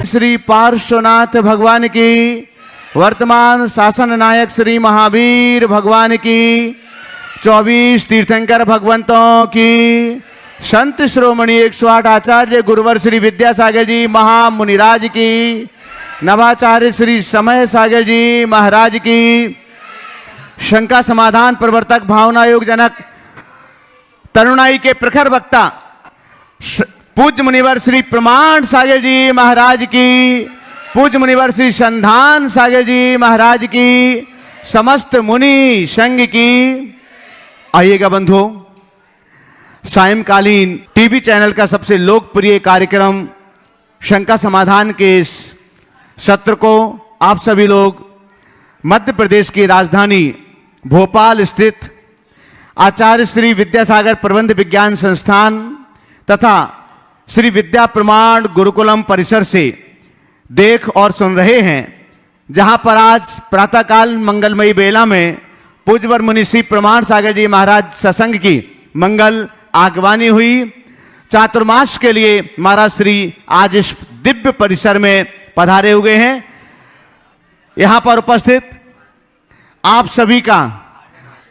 श्री पार्श्वनाथ भगवान की, वर्तमान शासन नायक श्री महावीर भगवान की, 24 तीर्थंकर भगवंतों की, संत श्रोमणी 108 आचार्य गुरुवर श्री विद्यासागर जी महामुनिराज की, नवाचार्य श्री समय सागर जी महाराज की, शंका समाधान प्रवर्तक भावना योग जनक तरुणाई के प्रखर वक्ता पूज्य मुनिवर श्री प्रमाण सागर जी महाराज की, पूज्य मुनिवर श्री संधान सागर जी महाराज की, समस्त मुनि संघ की। आइएगा बंधुओं, सायंकालीन टीवी चैनल का सबसे लोकप्रिय कार्यक्रम शंका समाधान के इस सत्र को आप सभी लोग मध्य प्रदेश की राजधानी भोपाल स्थित आचार्य श्री विद्यासागर प्रबंध विज्ञान संस्थान तथा श्री विद्या प्रमाण गुरुकुलम परिसर से देख और सुन रहे हैं, जहां पर आज प्रातःकाल मंगलमयी बेला में पूज्यवर मुनि श्री प्रमाण सागर जी महाराज सत्संग की मंगल आगवानी हुई। चातुर्मास के लिए महाराज श्री आज इस दिव्य परिसर में पधारे हुए हैं। यहां पर उपस्थित आप सभी का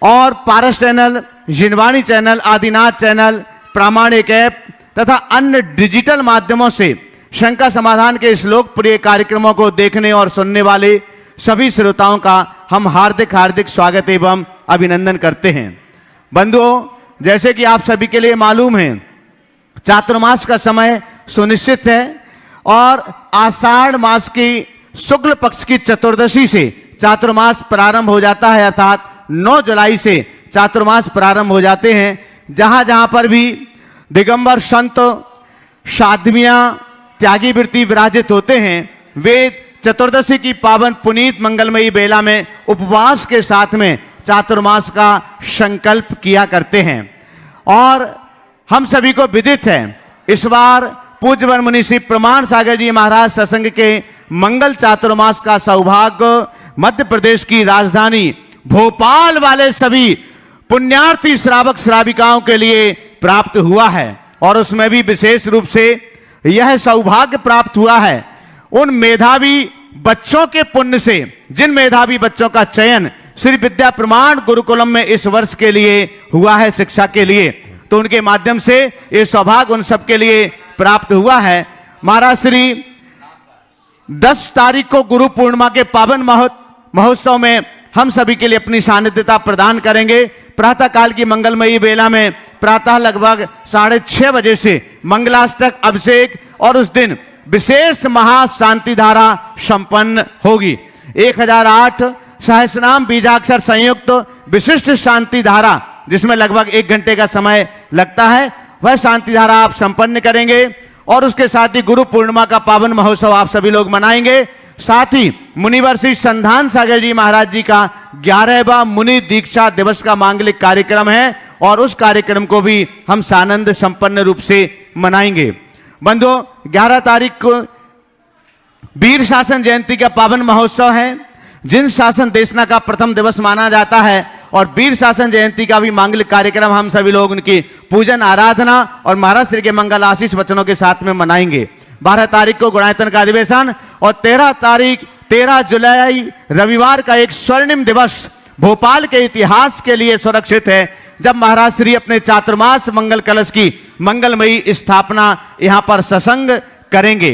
और पारस चैनल, जिनवाणी चैनल, आदिनाथ चैनल, प्रामाणिक ऐप तथा अन्य डिजिटल माध्यमों से शंका समाधान के इस लोकप्रिय कार्यक्रमों को देखने और सुनने वाले सभी श्रोताओं का हम हार्दिक हार्दिक स्वागत एवं अभिनंदन करते हैं। बंधुओं, जैसे कि आप सभी के लिए मालूम है, चातुर्मास का समय सुनिश्चित है और आषाढ़ मास की शुक्ल पक्ष की चतुर्दशी से चातुर्मास प्रारंभ हो जाता है, अर्थात 9 जुलाई से चातुर्मास प्रारंभ हो जाते हैं। जहां जहां पर भी दिगंबर संत, साध्वियां, त्यागी वृत्ति विराजित होते हैं, वे चतुर्दशी की पावन पुनीत मंगलमयी बेला में उपवास के साथ में चातुर्मास का संकल्प किया करते हैं। और हम सभी को विदित है, इस बार पूज्यवर मुनि श्री प्रमाण सागर जी महाराज सत्संग के मंगल चातुर्मास का सौभाग्य मध्य प्रदेश की राजधानी भोपाल वाले सभी पुण्यार्थी श्रावक श्राविकाओं के लिए प्राप्त हुआ है। और उसमें भी विशेष रूप से यह सौभाग्य प्राप्त हुआ है उन मेधावी बच्चों के पुण्य से, जिन मेधावी बच्चों का चयन श्री विद्या प्रमाण गुरुकुलम में इस वर्ष के लिए हुआ है शिक्षा के लिए, तो उनके माध्यम से ये सौभाग्य उन सबके लिए प्राप्त हुआ है। महाराज श्री 10 तारीख को गुरु पूर्णिमा के पावन महोत्सव में हम सभी के लिए अपनी सानिध्यता प्रदान करेंगे। प्रातः काल की मंगलमयी बेला में प्रातः लगभग 6:30 बजे से मंगलाष्टक अभिषेक और उस दिन विशेष महाशांति धारा संपन्न होगी। 1008 सहस्रनाम बीजाक्षर संयुक्त विशिष्ट शांति धारा, जिसमें लगभग 1 घंटे का समय लगता है, वह शांति धारा आप संपन्न करेंगे। और उसके साथ ही गुरु पूर्णिमा का पावन महोत्सव आप सभी लोग मनाएंगे। साथ ही मुनिवर श्री संधान सागर जी महाराज जी का 11वां मुनि दीक्षा दिवस का मांगलिक कार्यक्रम है और उस कार्यक्रम को भी हम सानंद संपन्न रूप से मनाएंगे। बंधुओं, 11 तारीख को वीर शासन जयंती का पावन महोत्सव है, जिन शासन देशना का प्रथम दिवस माना जाता है। और वीर शासन जयंती का भी मांगलिक कार्यक्रम हम सभी लोग उनकी पूजन आराधना और महाराज श्री के मंगल आशीष वचनों के साथ में मनाएंगे। 12 तारीख को गुणायतन का अधिवेशन और 13 जुलाई रविवार का एक स्वर्णिम दिवस भोपाल के इतिहास के लिए सुरक्षित है, जब महाराज श्री अपने चातुर्मास मंगल कलश की मंगलमयी स्थापना यहां पर सत्संग करेंगे।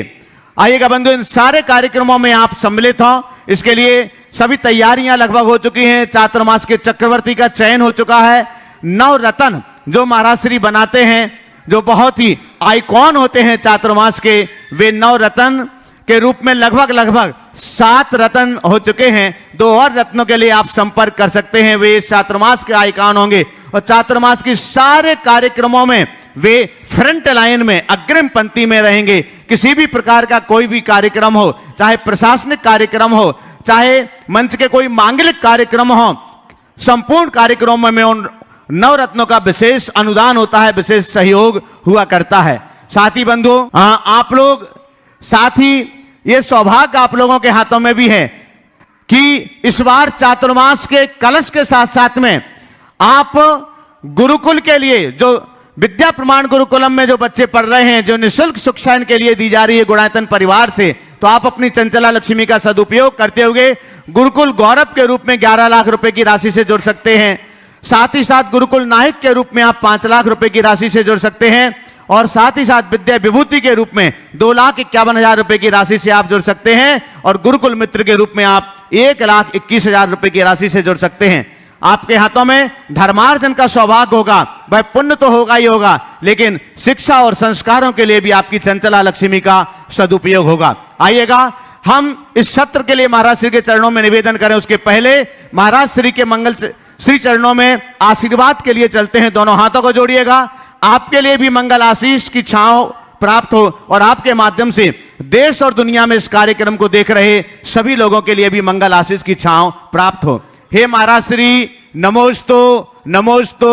आइएगा बंधु, इन सारे कार्यक्रमों में आप सम्मिलित हों, इसके लिए सभी तैयारियां लगभग हो चुकी हैं। चातुर्मास के चक्रवर्ती का चयन हो चुका है। 9 रत्न जो महाराज श्री बनाते हैं, जो बहुत ही आइकॉन होते हैं चातुर्मास के, वे 9 रत्न के रूप में लगभग 7 रत्न हो चुके हैं। 2 और रत्नों के लिए आप संपर्क कर सकते हैं, वे चातुर्मास के आइकॉन होंगे। और चातुर्मास के सारे कार्यक्रमों में वे फ्रंट लाइन में, अग्रिम पंक्ति में रहेंगे। किसी भी प्रकार का कोई भी कार्यक्रम हो, चाहे प्रशासनिक कार्यक्रम हो, चाहे मंच के कोई मांगलिक कार्यक्रम हो, संपूर्ण कार्यक्रमों में उन 9 रत्नों का विशेष अनुदान होता है, विशेष सहयोग हुआ करता है। साथ ही बंधुओं, आप लोग, साथ ही ये सौभाग्य आप लोगों के हाथों में भी है कि इस बार चातुर्मास के कलश के साथ साथ में आप गुरुकुल के लिए, जो विद्या प्रमाण गुरुकुलम में जो बच्चे पढ़ रहे हैं, जो निःशुल्क शिक्षा इनके लिए दी जा रही है गुणायतन परिवार से, तो आप अपनी चंचला लक्ष्मी का सदुपयोग करते हुए गुरुकुल गौरव के रूप में 11 लाख रुपए की राशि से जुड़ सकते हैं। साथ ही साथ गुरुकुल नायक के रूप में आप 5 लाख रुपए की राशि से जुड़ सकते हैं और साथ ही साथ विद्या विभूति के रूप में 2,51,000 रुपए की राशि से आप जुड़ सकते हैं और गुरुकुल मित्र के रूप में आप 1,21,000 रुपए की राशि से जुड़ सकते हैं। आपके हाथों में धर्मार्जन का सौभाग्य होगा, वह पुण्य तो होगा ही होगा, लेकिन शिक्षा और संस्कारों के लिए भी आपकी चंचला लक्ष्मी का सदुपयोग होगा। आइएगा हम इस सत्र के लिए महाराज श्री के चरणों में निवेदन करें, उसके पहले महाराज श्री के मंगल श्री चरणों में आशीर्वाद के लिए चलते हैं। दोनों हाथों को जोड़िएगा। आपके लिए भी मंगल आशीष की छांव प्राप्त हो और आपके माध्यम से देश और दुनिया में इस कार्यक्रम को देख रहे सभी लोगों के लिए भी मंगल आशीष की छांव प्राप्त हो। हे महाराज श्री नमोस्तु नमोस्तु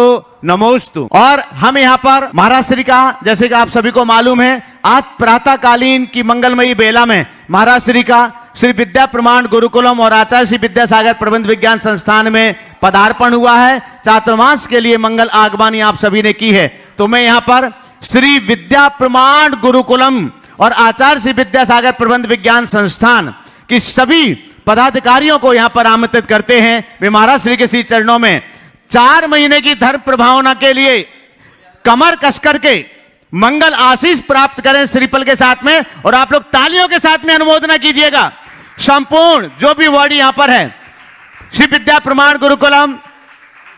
नमोस्तु। और हम यहाँ पर महाराज श्री का, जैसे कि आप सभी को मालूम है, आज प्रातःकालीन की मंगलमयी बेला में महाराज श्री का श्री विद्या प्रमाण गुरुकुलम और आचार्य श्री विद्यासागर प्रबंध विज्ञान संस्थान में पदार्पण हुआ है। चातुर्मास के लिए मंगल आगमनी आप सभी ने की है, तो मैं यहाँ पर श्री विद्या प्रमाण गुरुकुलम और आचार्य श्री विद्यासागर प्रबंध विज्ञान संस्थान की सभी पदाधिकारियों को यहां पर आमंत्रित करते हैं। वे महाराज श्री के श्री चरणों में 4 महीने की धर्म प्रभावना के लिए कमर कसकर के मंगल आशीष प्राप्त करें श्रीफल के साथ में, और आप लोग तालियों के साथ में अनुमोदना कीजिएगा। संपूर्ण जो भी वर्ड यहां पर है, श्री विद्या प्रमाण गुरुकुलम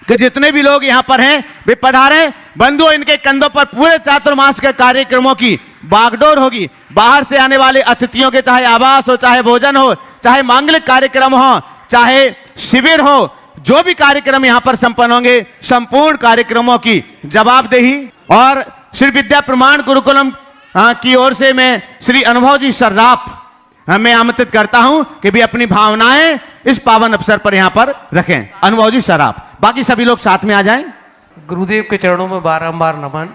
के जितने भी लोग यहां पर हैं वे पधारे। बंधुओं, इनके कंधों पर पूरे चातुर्मास के कार्यक्रमों की बागडोर होगी। बाहर से आने वाले अतिथियों के चाहे आवास हो, चाहे भोजन हो, चाहे मांगलिक कार्यक्रम हो, चाहे शिविर हो, जो भी कार्यक्रम यहां पर संपन्न होंगे, संपूर्ण कार्यक्रमों की जवाबदेही और श्री विद्या प्रमाण गुरुकुलम की ओर से मैं श्री अनुभव जी सर्राफ मैं आमंत्रित करता हूं कि भी अपनी भावनाएं इस पावन अवसर पर यहां पर रखें। अनुभव जी सर्राफ, बाकी सभी लोग साथ में आ जाएं। गुरुदेव के चरणों में बारंबार नमन।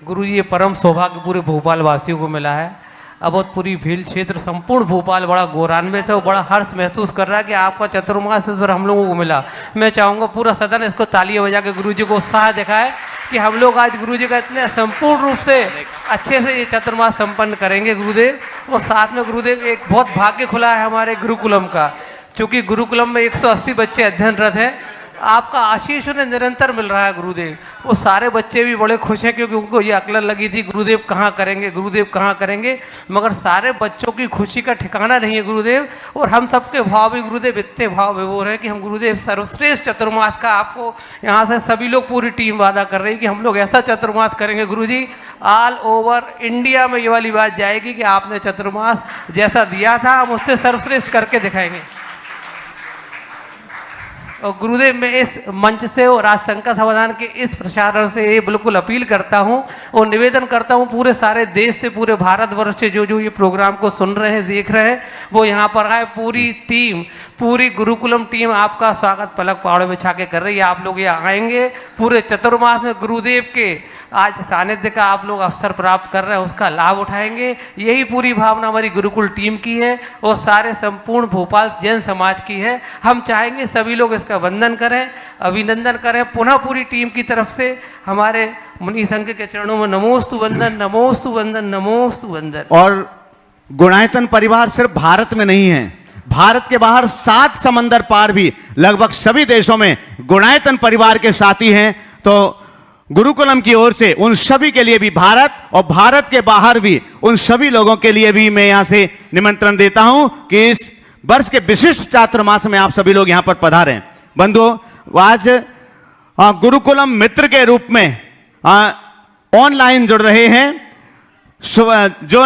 गुरु जी, ये परम सौभाग्य पूरे भोपाल वासियों को मिला है। अवधपुरी भील क्षेत्र, संपूर्ण भोपाल बड़ा गौरवान्वित है और बड़ा हर्ष महसूस कर रहा है कि आपका चतुर्मास इस बार हम लोगों को मिला। मैं चाहूँगा पूरा सदन इसको तालियां बजा के गुरु जी को उत्साह दिखाए कि हम लोग आज गुरु जी का इतने संपूर्ण रूप से अच्छे से ये चतुर्मास संपन्न करेंगे गुरुदेव। और साथ में गुरुदेव एक बहुत भाग्य खुला है हमारे गुरुकुलम का, क्योंकि गुरुकुलम में 180 बच्चे अध्ययनरत हैं। आपका आशीष उन्हें निरंतर मिल रहा है गुरुदेव। वो सारे बच्चे भी बड़े खुश हैं, क्योंकि उनको ये अकलन लगी थी गुरुदेव कहाँ करेंगे, गुरुदेव कहाँ करेंगे, मगर सारे बच्चों की खुशी का ठिकाना नहीं है गुरुदेव। और हम सबके भाव भी गुरुदेव इतने भाव विभोर हैं कि हम गुरुदेव सर्वश्रेष्ठ चतुर्मास का आपको यहाँ से सभी लोग पूरी टीम वादा कर रही है कि हम लोग ऐसा चतुर्मास करेंगे गुरुजी, ऑल ओवर इंडिया में ये वाली बात जाएगी कि आपने चतुर्मास जैसा दिया था हम उससे सर्वश्रेष्ठ करके दिखाएंगे। और गुरुदेव, मैं इस मंच से और आज संकट समाधान के इस प्रसारण से ये बिल्कुल अपील करता हूँ और निवेदन करता हूँ पूरे सारे देश से, पूरे भारतवर्ष से जो ये प्रोग्राम को सुन रहे हैं, देख रहे हैं, वो यहाँ पर आए। पूरी टीम, पूरी गुरुकुलम टीम आपका स्वागत पलक पहाड़ बिछा के कर रही है। आप लोग यहाँ आएंगे, पूरे चतुर्मास में गुरुदेव के आज सानिध्य का आप लोग अवसर प्राप्त कर रहे हैं, उसका लाभ उठाएंगे। यही पूरी भावना हमारी गुरुकुल टीम की है और सारे संपूर्ण भोपाल जैन समाज की है। हम चाहेंगे सभी लोग इसका वंदन करें, अभिनंदन करें। पुनः पूरी टीम की तरफ से हमारे मुनि संघ के चरणों में नमोस्तु वंदन, नमोस्तु वंदन, नमोस्तु वंदन। और गुणायतन परिवार सिर्फ भारत में नहीं है, भारत के बाहर 7 समंदर पार भी लगभग सभी देशों में गुणायतन परिवार के साथी हैं। तो गुरुकुलम की ओर से उन सभी के लिए भी, भारत और भारत के बाहर भी उन सभी लोगों के लिए भी मैं यहां से निमंत्रण देता हूं कि इस वर्ष के विशिष्ट चातुर्मास में आप सभी लोग यहां पर पधारें। बंधुओं, आज गुरुकुलम मित्र के रूप में ऑनलाइन जुड़ रहे हैं जो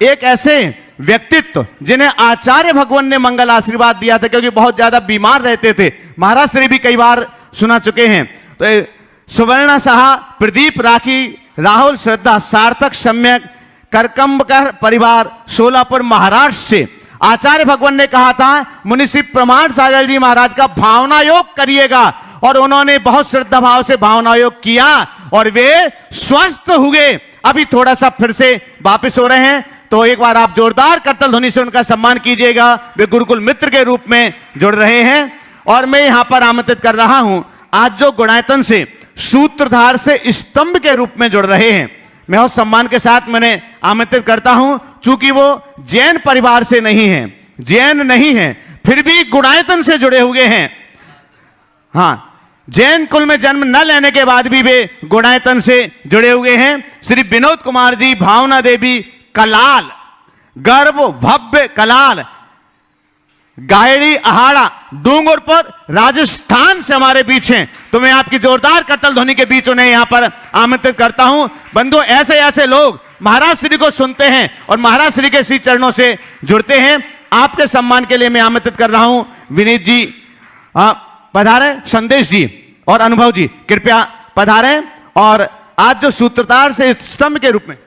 एक ऐसे व्यक्तित्व जिन्हें आचार्य भगवान ने मंगल आशीर्वाद दिया था, क्योंकि बहुत ज्यादा बीमार रहते थे। महाराज श्री भी कई बार सुना चुके हैं। तो सुवर्णा साहा, प्रदीप राखी, राहुल श्रद्धा, सार्थक सम्यक, करकंबकर परिवार, सोलापुर महाराष्ट्र से आचार्य भगवान ने कहा था मुनि श्री प्रमाण सागर जी महाराज का भावना योग करिएगा, और उन्होंने बहुत श्रद्धा भाव से भावना योग किया और वे स्वस्थ हुए। अभी थोड़ा सा फिर से वापिस हो रहे हैं, तो एक बार आप जोरदार करतल ध्वनि से उनका सम्मान कीजिएगा। वे गुरुकुल मित्र के रूप में जुड़ रहे हैं। और मैं यहां पर आमंत्रित कर रहा हूं आज जो गुणायतन से सूत्रधार से स्तंभ के रूप में जुड़ रहे हैं, मैं उस सम्मान के साथ मैंने आमंत्रित करता हूं चूंकि वो जैन परिवार से नहीं है, जैन नहीं है, फिर भी गुणायतन से जुड़े हुए हैं। हां, जैन कुल में जन्म न लेने के बाद भी वे गुणायतन से जुड़े हुए हैं। श्री विनोद कुमार जी, भावना देवी कलाल, गर्भ भव्य कलाल, गायड़ी अहाड़ा, डूंगरपुर, राजस्थान से हमारे बीच हैं। तो मैं आपकी जोरदार करतल ध्वनि के बीच उन्हें यहां पर आमंत्रित करता हूं। बंधु, ऐसे ऐसे लोग महाराज श्री को सुनते हैं और महाराज श्री के श्री चरणों से जुड़ते हैं। आपके सम्मान के लिए मैं आमंत्रित कर रहा हूं विनीत जी पधारे, संदेश जी और अनुभव जी कृपया पधारें। और आज जो सूत्रधार से स्तंभ के रूप में,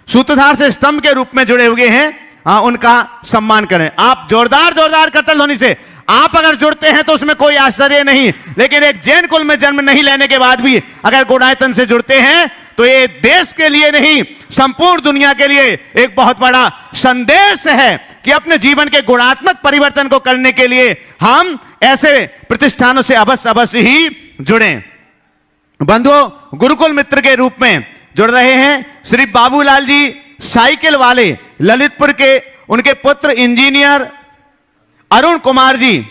सूत्रधार से स्तंभ के रूप में जुड़े हुए हैं, उनका सम्मान करें। आप जोरदार जोरदार करतल ध्वनि से, आप अगर जुड़ते हैं तो उसमें कोई आश्चर्य नहीं, लेकिन एक जैन कुल में जन्म नहीं लेने के बाद भी अगर गुणायतन से जुड़ते हैं तो ये देश के लिए नहीं, संपूर्ण दुनिया के लिए एक बहुत बड़ा संदेश है कि अपने जीवन के गुणात्मक परिवर्तन को करने के लिए हम ऐसे प्रतिष्ठानों से अवश्य अवश्य ही जुड़ें। बंधुओं, गुरुकुल मित्र के रूप में जुड़ रहे हैं श्री बाबूलाल जी साइकिल वाले ललितपुर के, उनके पुत्र इंजीनियर अरुण कुमार जी,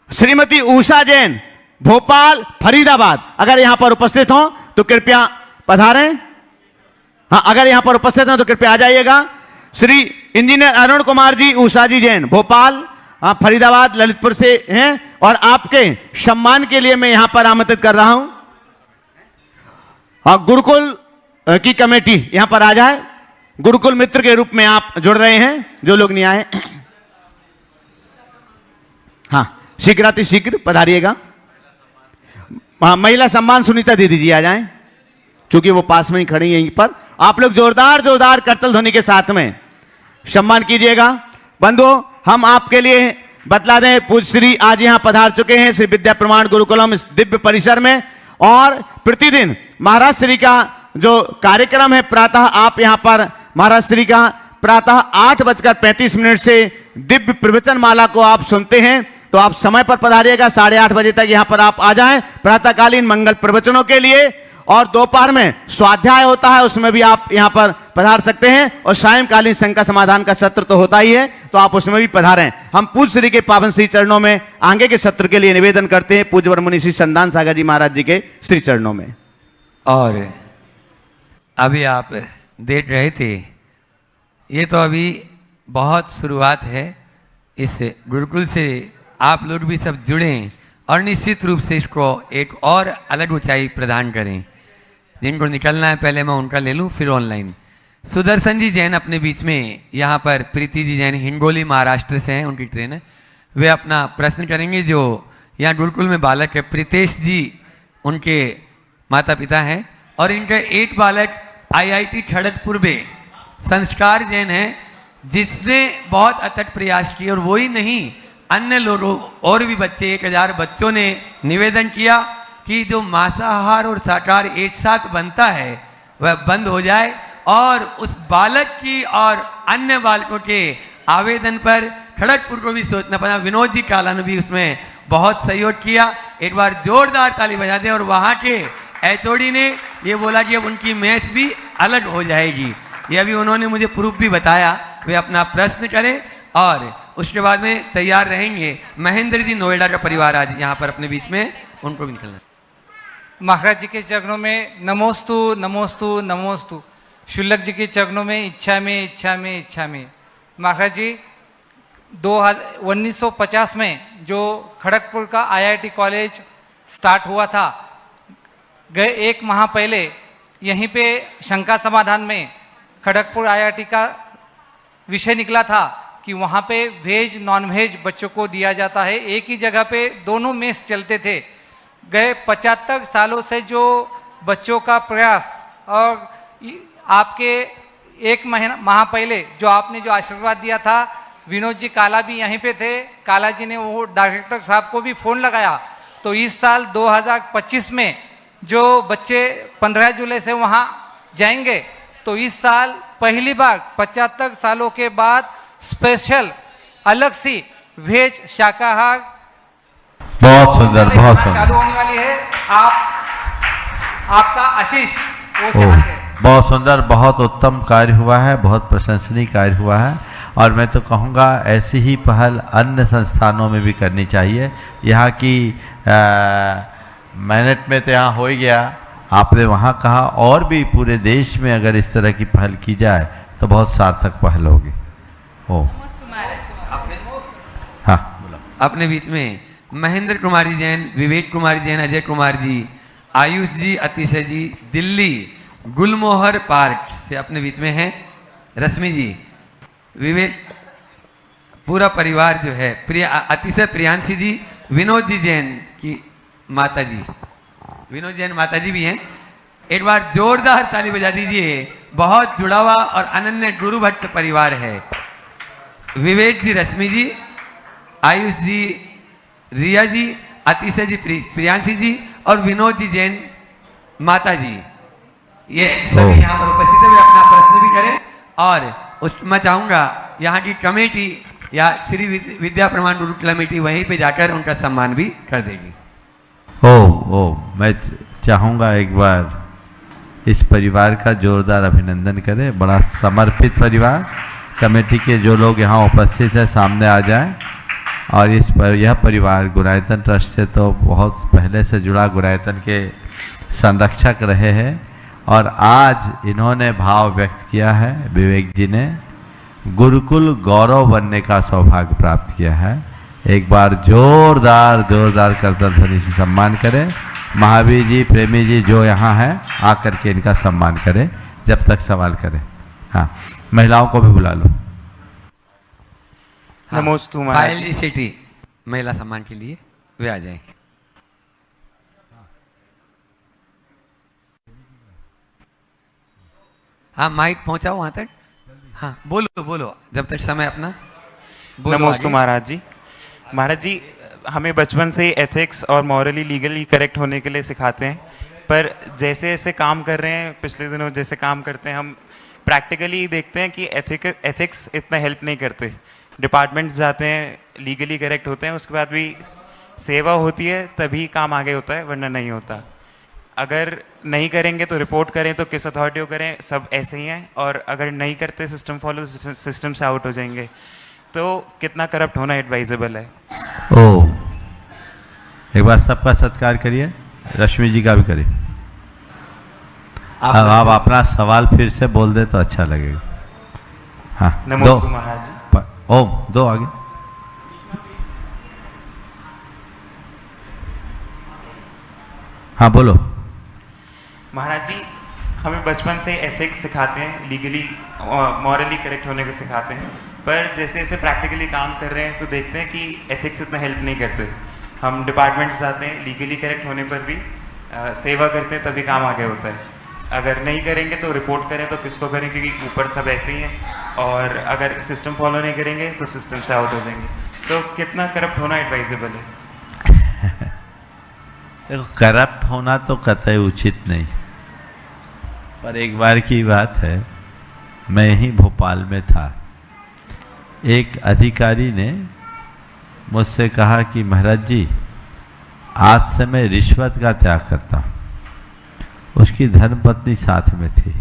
श्रीमती उषा जैन भोपाल फरीदाबाद, अगर यहां पर उपस्थित हो तो कृपया पधारें। हां, अगर यहां पर उपस्थित हैं तो कृपया आ जाइएगा। श्री इंजीनियर अरुण कुमार जी, उषा जी जैन भोपाल फरीदाबाद ललितपुर से हैं और आपके सम्मान के लिए मैं यहां पर आमंत्रित कर रहा हूं। गुरुकुल की कमेटी यहां पर आ जाए। गुरुकुल मित्र के रूप में आप जुड़ रहे हैं, जो लोग नहीं आए हाँ शीघ्राति शीघ्र पधारिएगा। महिला सम्मान सुनीता दीदी जी आ जाएं, क्योंकि वो पास में ही खड़ी हैं। यहीं पर आप लोग जोरदार जोरदार करतल ध्वनि के साथ में सम्मान कीजिएगा। बंधुओं, हम आपके लिए बतला दें, पूज्य श्री आज यहां पधार चुके हैं श्री विद्या प्रमाण गुरुकुलम इस दिव्य परिसर में, और प्रतिदिन महाराज श्री का जो कार्यक्रम है प्रातः, आप यहां पर महाराज श्री का प्रातः 8:35 से दिव्य प्रवचन माला को आप सुनते हैं। तो आप समय पर पधारिएगा, 8:30 बजे तक यहां पर आप आ जाएं प्रातःकालीन मंगल प्रवचनों के लिए। और दोपहर में स्वाध्याय होता है, उसमें भी आप यहां पर पधार सकते हैं। और सायंकालीन शंका समाधान का सत्र तो होता ही है, तो आप उसमें भी पधारें। हम पूज्य श्री के पावन श्री चरणों में आगे के सत्र के लिए निवेदन करते हैं, पूज्य मुनि श्री संदान सागर जी महाराज जी के श्री चरणों में। और अभी आप देख रहे थे, ये तो अभी बहुत शुरुआत है। इस गुरुकुल से आप लोग भी सब जुड़ें और निश्चित रूप से इसको एक और अलग ऊंचाई प्रदान करें। जिनको निकलना है पहले मैं उनका ले लूँ, फिर ऑनलाइन। सुदर्शन जी जैन अपने बीच में, यहाँ पर प्रीति जी जैन हिंगोली महाराष्ट्र से हैं, उनकी ट्रेन है, वे अपना प्रश्न करेंगे। जो यहाँ गुरुकुल में बालक है प्रीतेश जी, उनके माता पिता हैं, और इनका एक बालक IIT खड़गपुर में संस्कार जैन है, जिसने बहुत अथक प्रयास किए। और वही नहीं, अन्य लोगों और भी बच्चे 1000 बच्चों ने निवेदन किया कि जो मांसाहार और शाकाहार एक साथ बनता है वह बंद हो जाए। और उस बालक की और अन्य बालकों के आवेदन पर खड़गपुर को भी सोचना पड़ा। विनोद जी काला ने भी उसमें बहुत सहयोग किया। एक बार जोरदार ताली बजा दें। और वहाँ के HOD ने ये बोला कि अब उनकी मैच भी अलग हो जाएगी। ये अभी उन्होंने मुझे प्रूफ भी बताया। वे अपना प्रश्न करें और उसके बाद में तैयार रहेंगे। महेंद्र जी नोएडा का परिवार आज यहाँ पर अपने बीच में, उनको भी निकलना। महाराज जी के चरणों में नमोस्तु नमोस्तु नमोस्तु। शुल्लक जी के चरणों में इच्छा में इच्छा में इच्छा में। महाराज जी 1950 में जो खड़गपुर का IIT कॉलेज स्टार्ट हुआ था, गए 1 माह पहले यहीं पे शंका समाधान में खड़गपुर IIT का विषय निकला था कि वहाँ पे वेज नॉन वेज बच्चों को दिया जाता है। एक ही जगह पे दोनों मेस चलते थे। गए 75 सालों से जो बच्चों का प्रयास, और आपके 1 माह पहले जो आपने जो आशीर्वाद दिया था, विनोद जी काला भी यहीं पे थे। काला जी ने वो डायरेक्टर साहब को भी फ़ोन लगाया। तो इस साल 2025 में जो बच्चे 15 जुलाई से वहाँ जाएंगे, तो इस साल पहली बार 75 सालों के बाद स्पेशल अलग सी वेज शाकाहार बहुत सुंदर, बहुत सुंदर चालू होने वाली है। आपका आशीष वो चाहते हैं। बहुत सुंदर, बहुत उत्तम कार्य हुआ है, बहुत प्रशंसनीय कार्य हुआ है। और मैं तो कहूँगा ऐसी ही पहल अन्य संस्थानों में भी करनी चाहिए। यहाँ की मैनेट में तो यहाँ हो ही गया, आपने वहाँ कहा, और भी पूरे देश में अगर इस तरह की पहल की जाए तो बहुत सार्थक पहल होगी। ओ हाँ, अपने बीच में महेंद्र कुमारी जैन, विवेक कुमारी जैन, अजय कुमार जी, आयुष जी, अतिशय जी, दिल्ली गुलमोहर पार्क से अपने बीच में हैं। रश्मि जी, विवेक, पूरा परिवार जो है, अतिशय प्रियांशी जी, विनोद जी जैन की माता जी, विनोद जैन माता जी भी हैं। एक बार जोरदार ताली बजा दीजिए। बहुत जुड़ा हुआ और अनन्य गुरु भक्त परिवार है। विवेक जी, रश्मि जी, आयुष जी, रिया जी, अतिशय जी, प्रियांशी जी और विनोद जी जैन माता जी, ये सभी यहाँ पर उपस्थित है। वे अपना प्रश्न भी करें और मैं चाहूँगा यहाँ की कमेटी या श्री विद्या प्रमाण गुरुकुल कमेटी वहीं पे जाकर उनका सम्मान भी कर देगी। मैं चाहूँगा एक बार इस परिवार का जोरदार अभिनंदन करें। बड़ा समर्पित परिवार। कमेटी के जो लोग यहाँ उपस्थित हैं सामने आ जाएं। और यह परिवार गुरायतन ट्रस्ट से तो बहुत पहले से जुड़ा, गुरायतन के संरक्षक रहे हैं और आज इन्होंने भाव व्यक्त किया है, विवेक जी ने गुरुकुल गौरव बनने का सौभाग्य प्राप्त किया है। एक बार जोरदार करतल ध्वनि से सम्मान करें। महावीर जी, प्रेमी जी जो यहाँ हैं आकर के इनका सम्मान करें जब तक सवाल करें। हाँ, महिलाओं को भी बुला लो। नमोस्तु महाराज। पायल जी सिटी महिला सम्मान के लिए वे आ जाएं। हाँ, माइक पहुंचाओ वहां तक। हाँ, बोलो जब तक समय अपना। नमोस्तु महाराज जी। महाराज जी, हमें बचपन से ही एथिक्स और मॉरली लीगली करेक्ट होने के लिए सिखाते हैं, पर जैसे जैसे काम कर रहे हैं, पिछले दिनों जैसे काम करते हैं, हम प्रैक्टिकली देखते हैं कि एथिक्स इतना हेल्प नहीं करते। डिपार्टमेंट्स जाते हैं, लीगली करेक्ट होते हैं, उसके बाद भी सेवा होती है तभी काम आगे होता है, वरना नहीं होता। अगर नहीं करेंगे तो रिपोर्ट करें, तो किस अथॉरिटी को करें, सब ऐसे ही हैं। और अगर नहीं करते सिस्टम फॉलो, सिस्टम से आउट हो जाएंगे। तो कितना करप्ट होना एडवाइजेबल है? एक बार सबका सत्कार करिए, रश्मि जी का भी करिए। अब आप अपना सवाल फिर से बोल दे तो अच्छा लगेगा। हाँ, नमस्ते महाराज जी। दो आगे। हाँ बोलो। महाराज जी, हमें बचपन से एथिक्स सिखाते हैं, लीगली मॉरली करेक्ट होने को सिखाते हैं, पर जैसे जैसे प्रैक्टिकली काम कर रहे हैं तो देखते हैं कि एथिक्स इतना हेल्प नहीं करते। हम डिपार्टमेंट्स जाते हैं, लीगली करेक्ट होने पर भी सेवा करते हैं, तभी काम आगे होता है। अगर नहीं करेंगे तो रिपोर्ट करें, तो किसको करें, क्योंकि ऊपर सब ऐसे ही हैं। और अगर सिस्टम फॉलो नहीं करेंगे तो सिस्टम से आउट हो जाएंगे। तो कितना करप्ट होना एडवाइजेबल है? देखो, करप्ट होना तो कतई उचित नहीं, पर एक बार की बात है, मैं ही भोपाल में था। एक अधिकारी ने मुझसे कहा कि महाराज जी, आज से मैं रिश्वत का त्याग करता हूँ। उसकी धर्मपत्नी साथ में थी।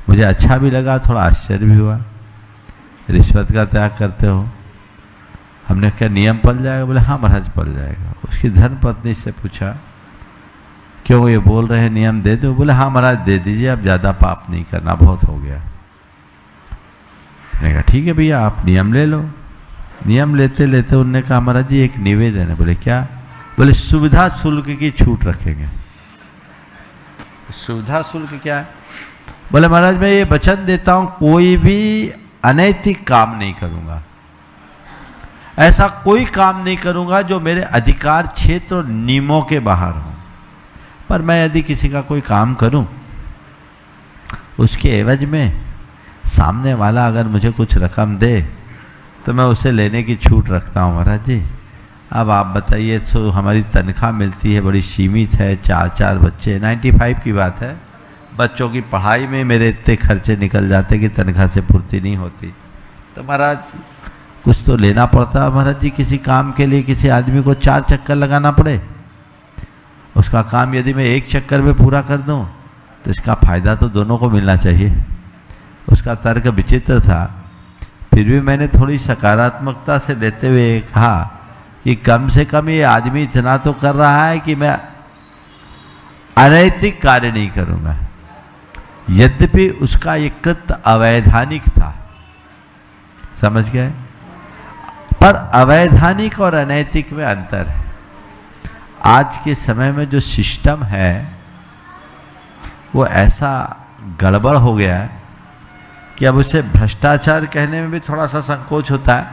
मुझे अच्छा भी लगा, थोड़ा आश्चर्य भी हुआ, रिश्वत का त्याग करते हो। हमने क्या नियम पल जाएगा? बोले हाँ महाराज पल जाएगा। उसकी धर्मपत्नी से पूछा क्यों ये बोल रहे हैं नियम दे दो? बोले हाँ महाराज दे दीजिए, अब ज़्यादा पाप नहीं करना, बहुत हो गया। मैंने कहा ठीक है भैया, आप नियम ले लो। नियम लेते लेते उन्होंने कहा महाराज जी एक निवेदन है। बोले क्या? बोले सुविधा शुल्क की छूट रखेंगे। सुविधा शुल्क क्या है? बोले महाराज मैं ये वचन देता हूं कोई भी अनैतिक काम नहीं करूंगा, ऐसा कोई काम नहीं करूंगा जो मेरे अधिकार क्षेत्र और नियमों के बाहर हो। पर मैं यदि किसी का कोई काम करूं, उसके एवज में सामने वाला अगर मुझे कुछ रकम दे तो मैं उसे लेने की छूट रखता हूं महाराज जी। अब आप बताइए, तो हमारी तनख्वाह मिलती है बड़ी सीमित है, 4 बच्चे, 95 की बात है, बच्चों की पढ़ाई में मेरे इतने खर्चे निकल जाते कि तनख्वाह से पूर्ति नहीं होती। तो महाराज कुछ तो लेना पड़ता है महाराज जी। किसी काम के लिए किसी आदमी को 4 चक्कर लगाना पड़े, उसका काम यदि मैं 1 चक्कर में पूरा कर दूं तो इसका फायदा तो दोनों को मिलना चाहिए। उसका तर्क विचित्र था, फिर भी मैंने थोड़ी सकारात्मकता से लेते हुए कहा कि कम से कम ये आदमी इतना तो कर रहा है कि मैं अनैतिक कार्य नहीं करूंगा। यद्यपि उसका ये कृत्य अवैधानिक था, समझ गए, पर अवैधानिक और अनैतिक में अंतर है। आज के समय में जो सिस्टम है वो ऐसा गड़बड़ हो गया है कि अब उसे भ्रष्टाचार कहने में भी थोड़ा सा संकोच होता है,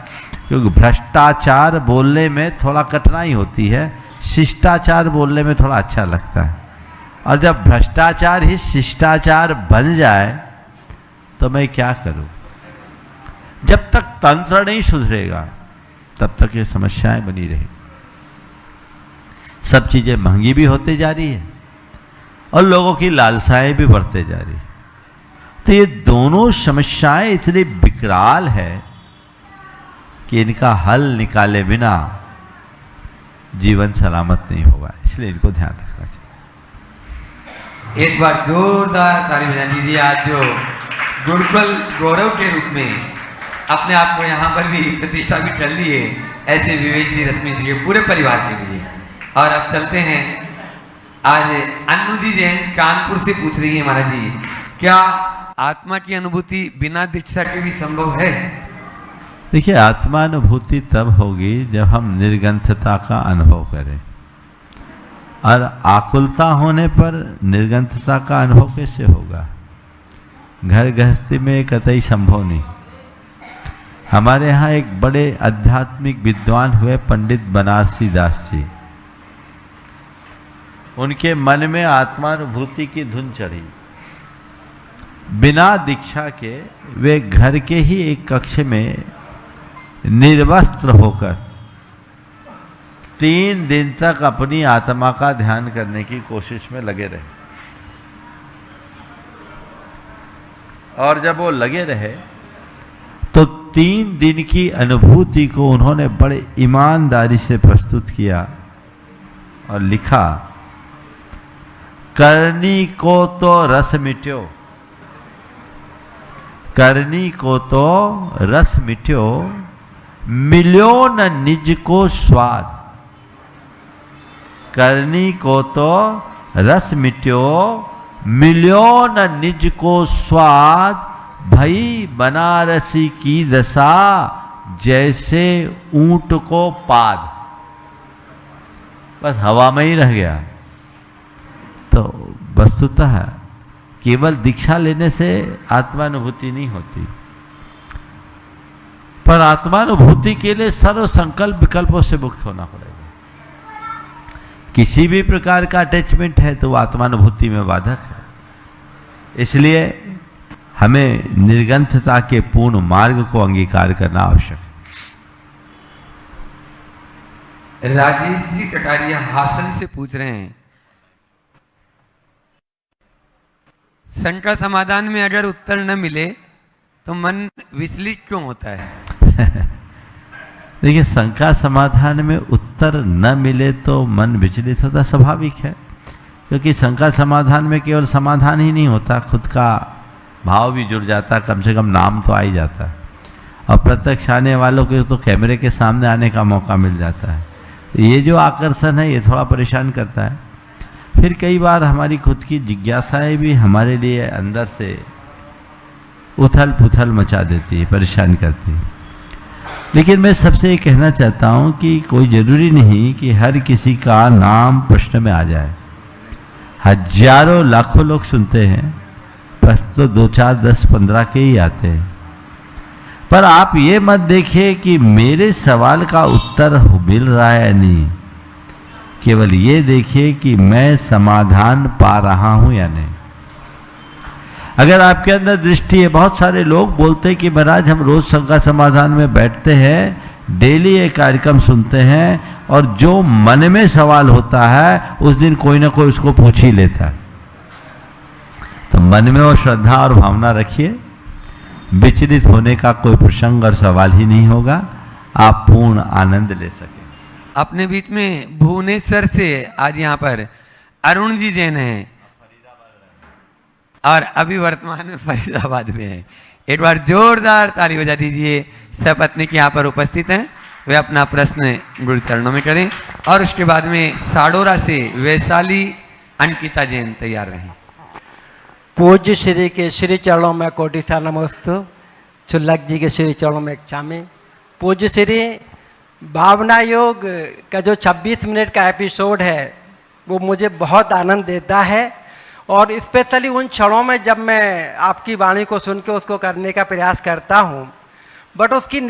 क्योंकि भ्रष्टाचार बोलने में थोड़ा कठिनाई होती है, शिष्टाचार बोलने में थोड़ा अच्छा लगता है। और जब भ्रष्टाचार ही शिष्टाचार बन जाए तो मैं क्या करूं? जब तक तंत्र नहीं सुधरेगा तब तक ये समस्याएं बनी रहेगी। सब चीजें महंगी भी होती जा रही है और लोगों की लालसाएं भी बढ़ते जा रही है। तो ये दोनों समस्याएं इतनी विकराल है कि इनका हल निकाले बिना जीवन सलामत नहीं होगा, इसलिए इनको ध्यान रखना चाहिए। एक बार जोरदार ताली बजा दीजिए। आज जो गुरुकुल गौरव के रूप में अपने आप को यहाँ पर भी प्रतिष्ठा भी कर ली है, ऐसे विवेक जी, रश्मि जी, पूरे परिवार के लिए। और अब चलते हैं, आज अन्नू जी जैन कानपुर से पूछ रही है, महाराज जी क्या आत्मा की अनुभूति बिना दीक्षा के भी संभव है? देखिए, आत्मानुभूति तब होगी जब हम निर्ग्रंथता का अनुभव करें, और आकुलता होने पर निर्ग्रंथता का अनुभव कैसे होगा? घर गृहस्थी में कतई संभव नहीं। हमारे यहाँ एक बड़े आध्यात्मिक विद्वान हुए पंडित बनारसी दास जी, उनके मन में आत्मानुभूति की धुन चढ़ी। बिना दीक्षा के वे घर के ही एक कक्ष में निर्वस्त्र होकर 3 दिन तक अपनी आत्मा का ध्यान करने की कोशिश में लगे रहे। और जब वो लगे रहे तो 3 दिन की अनुभूति को उन्होंने बड़े ईमानदारी से प्रस्तुत किया और लिखा, करनी को तो रस मिट्यो, करनी को तो रस मिट्यो, मिल्यो न निज को स्वाद। करनी को तो रस मिट्यो, मिल्यो न निज को स्वाद। भई बनारसी की दशा, जैसे ऊंट को पाद। बस हवा में ही रह गया। तो वस्तुतः केवल दीक्षा लेने से आत्मानुभूति नहीं होती, पर आत्मानुभूति के लिए सर्व संकल्प विकल्पों से मुक्त होना पड़ेगा। किसी भी प्रकार का अटैचमेंट है तो वो आत्मानुभूति में बाधक है। इसलिए हमें निर्ग्रंथता के पूर्ण मार्ग को अंगीकार करना आवश्यक है। राजेश जी कटारिया हासन से पूछ रहे हैं, शंका समाधान में अगर उत्तर न मिले तो मन विचलित क्यों होता है? देखिए, शंका समाधान में उत्तर न मिले तो मन विचलित होता स्वाभाविक है, क्योंकि शंका समाधान में केवल समाधान ही नहीं होता, खुद का भाव भी जुड़ जाता, कम से कम नाम तो आ ही जाता है। और प्रत्यक्ष आने वालों को तो कैमरे के सामने आने का मौका मिल जाता है। ये जो आकर्षण है ये थोड़ा परेशान करता है। फिर कई बार हमारी खुद की जिज्ञासाएं भी हमारे लिए अंदर से उथल पुथल मचा देती है, परेशान करती है। लेकिन मैं सबसे ये कहना चाहता हूँ कि कोई ज़रूरी नहीं कि हर किसी का नाम प्रश्न में आ जाए। हजारों लाखों लोग सुनते हैं, प्रश्न तो 2, 4, 10, 15 के ही आते हैं। पर आप ये मत देखिए कि मेरे सवाल का उत्तर मिल रहा है या नहीं, केवल ये देखिए कि मैं समाधान पा रहा हूं या नहीं। अगर आपके अंदर दृष्टि है, बहुत सारे लोग बोलते हैं कि महाराज हम रोज शंका समाधान में बैठते हैं, डेली ये कार्यक्रम सुनते हैं, और जो मन में सवाल होता है उस दिन कोई ना कोई उसको पूछ ही लेता है। तो मन में वो श्रद्धा और भावना रखिए, विचलित होने का कोई प्रसंग और सवाल ही नहीं होगा, आप पूर्ण आनंद ले सकें। अपने बीच में भुवनेश्वर से आज यहाँ पर अरुण जी जैन हैं। और अभी वर्तमान में फरीदाबाद में है। एक बार जोरदार ताली बजा दीजिए। सपत्नीक यहाँ पर उपस्थित हैं, वे अपना प्रश्न गुरु चरणों में करें और उसके बाद में साडोरा से वैशाली अंकिता जैन तैयार रहें। पूज्य श्री के श्री चरणों में कोटि सा नमस्तु। चुल्लक जी के श्री चरणों में एक चामी। पूज्य श्री, भावना योग का जो 26 मिनट का एपिसोड है वो मुझे बहुत आनंद देता है, और स्पेशली उन क्षणों में जब मैं आपकी वाणी को सुन के उसको करने का प्रयास करता हूँ, बट उसकी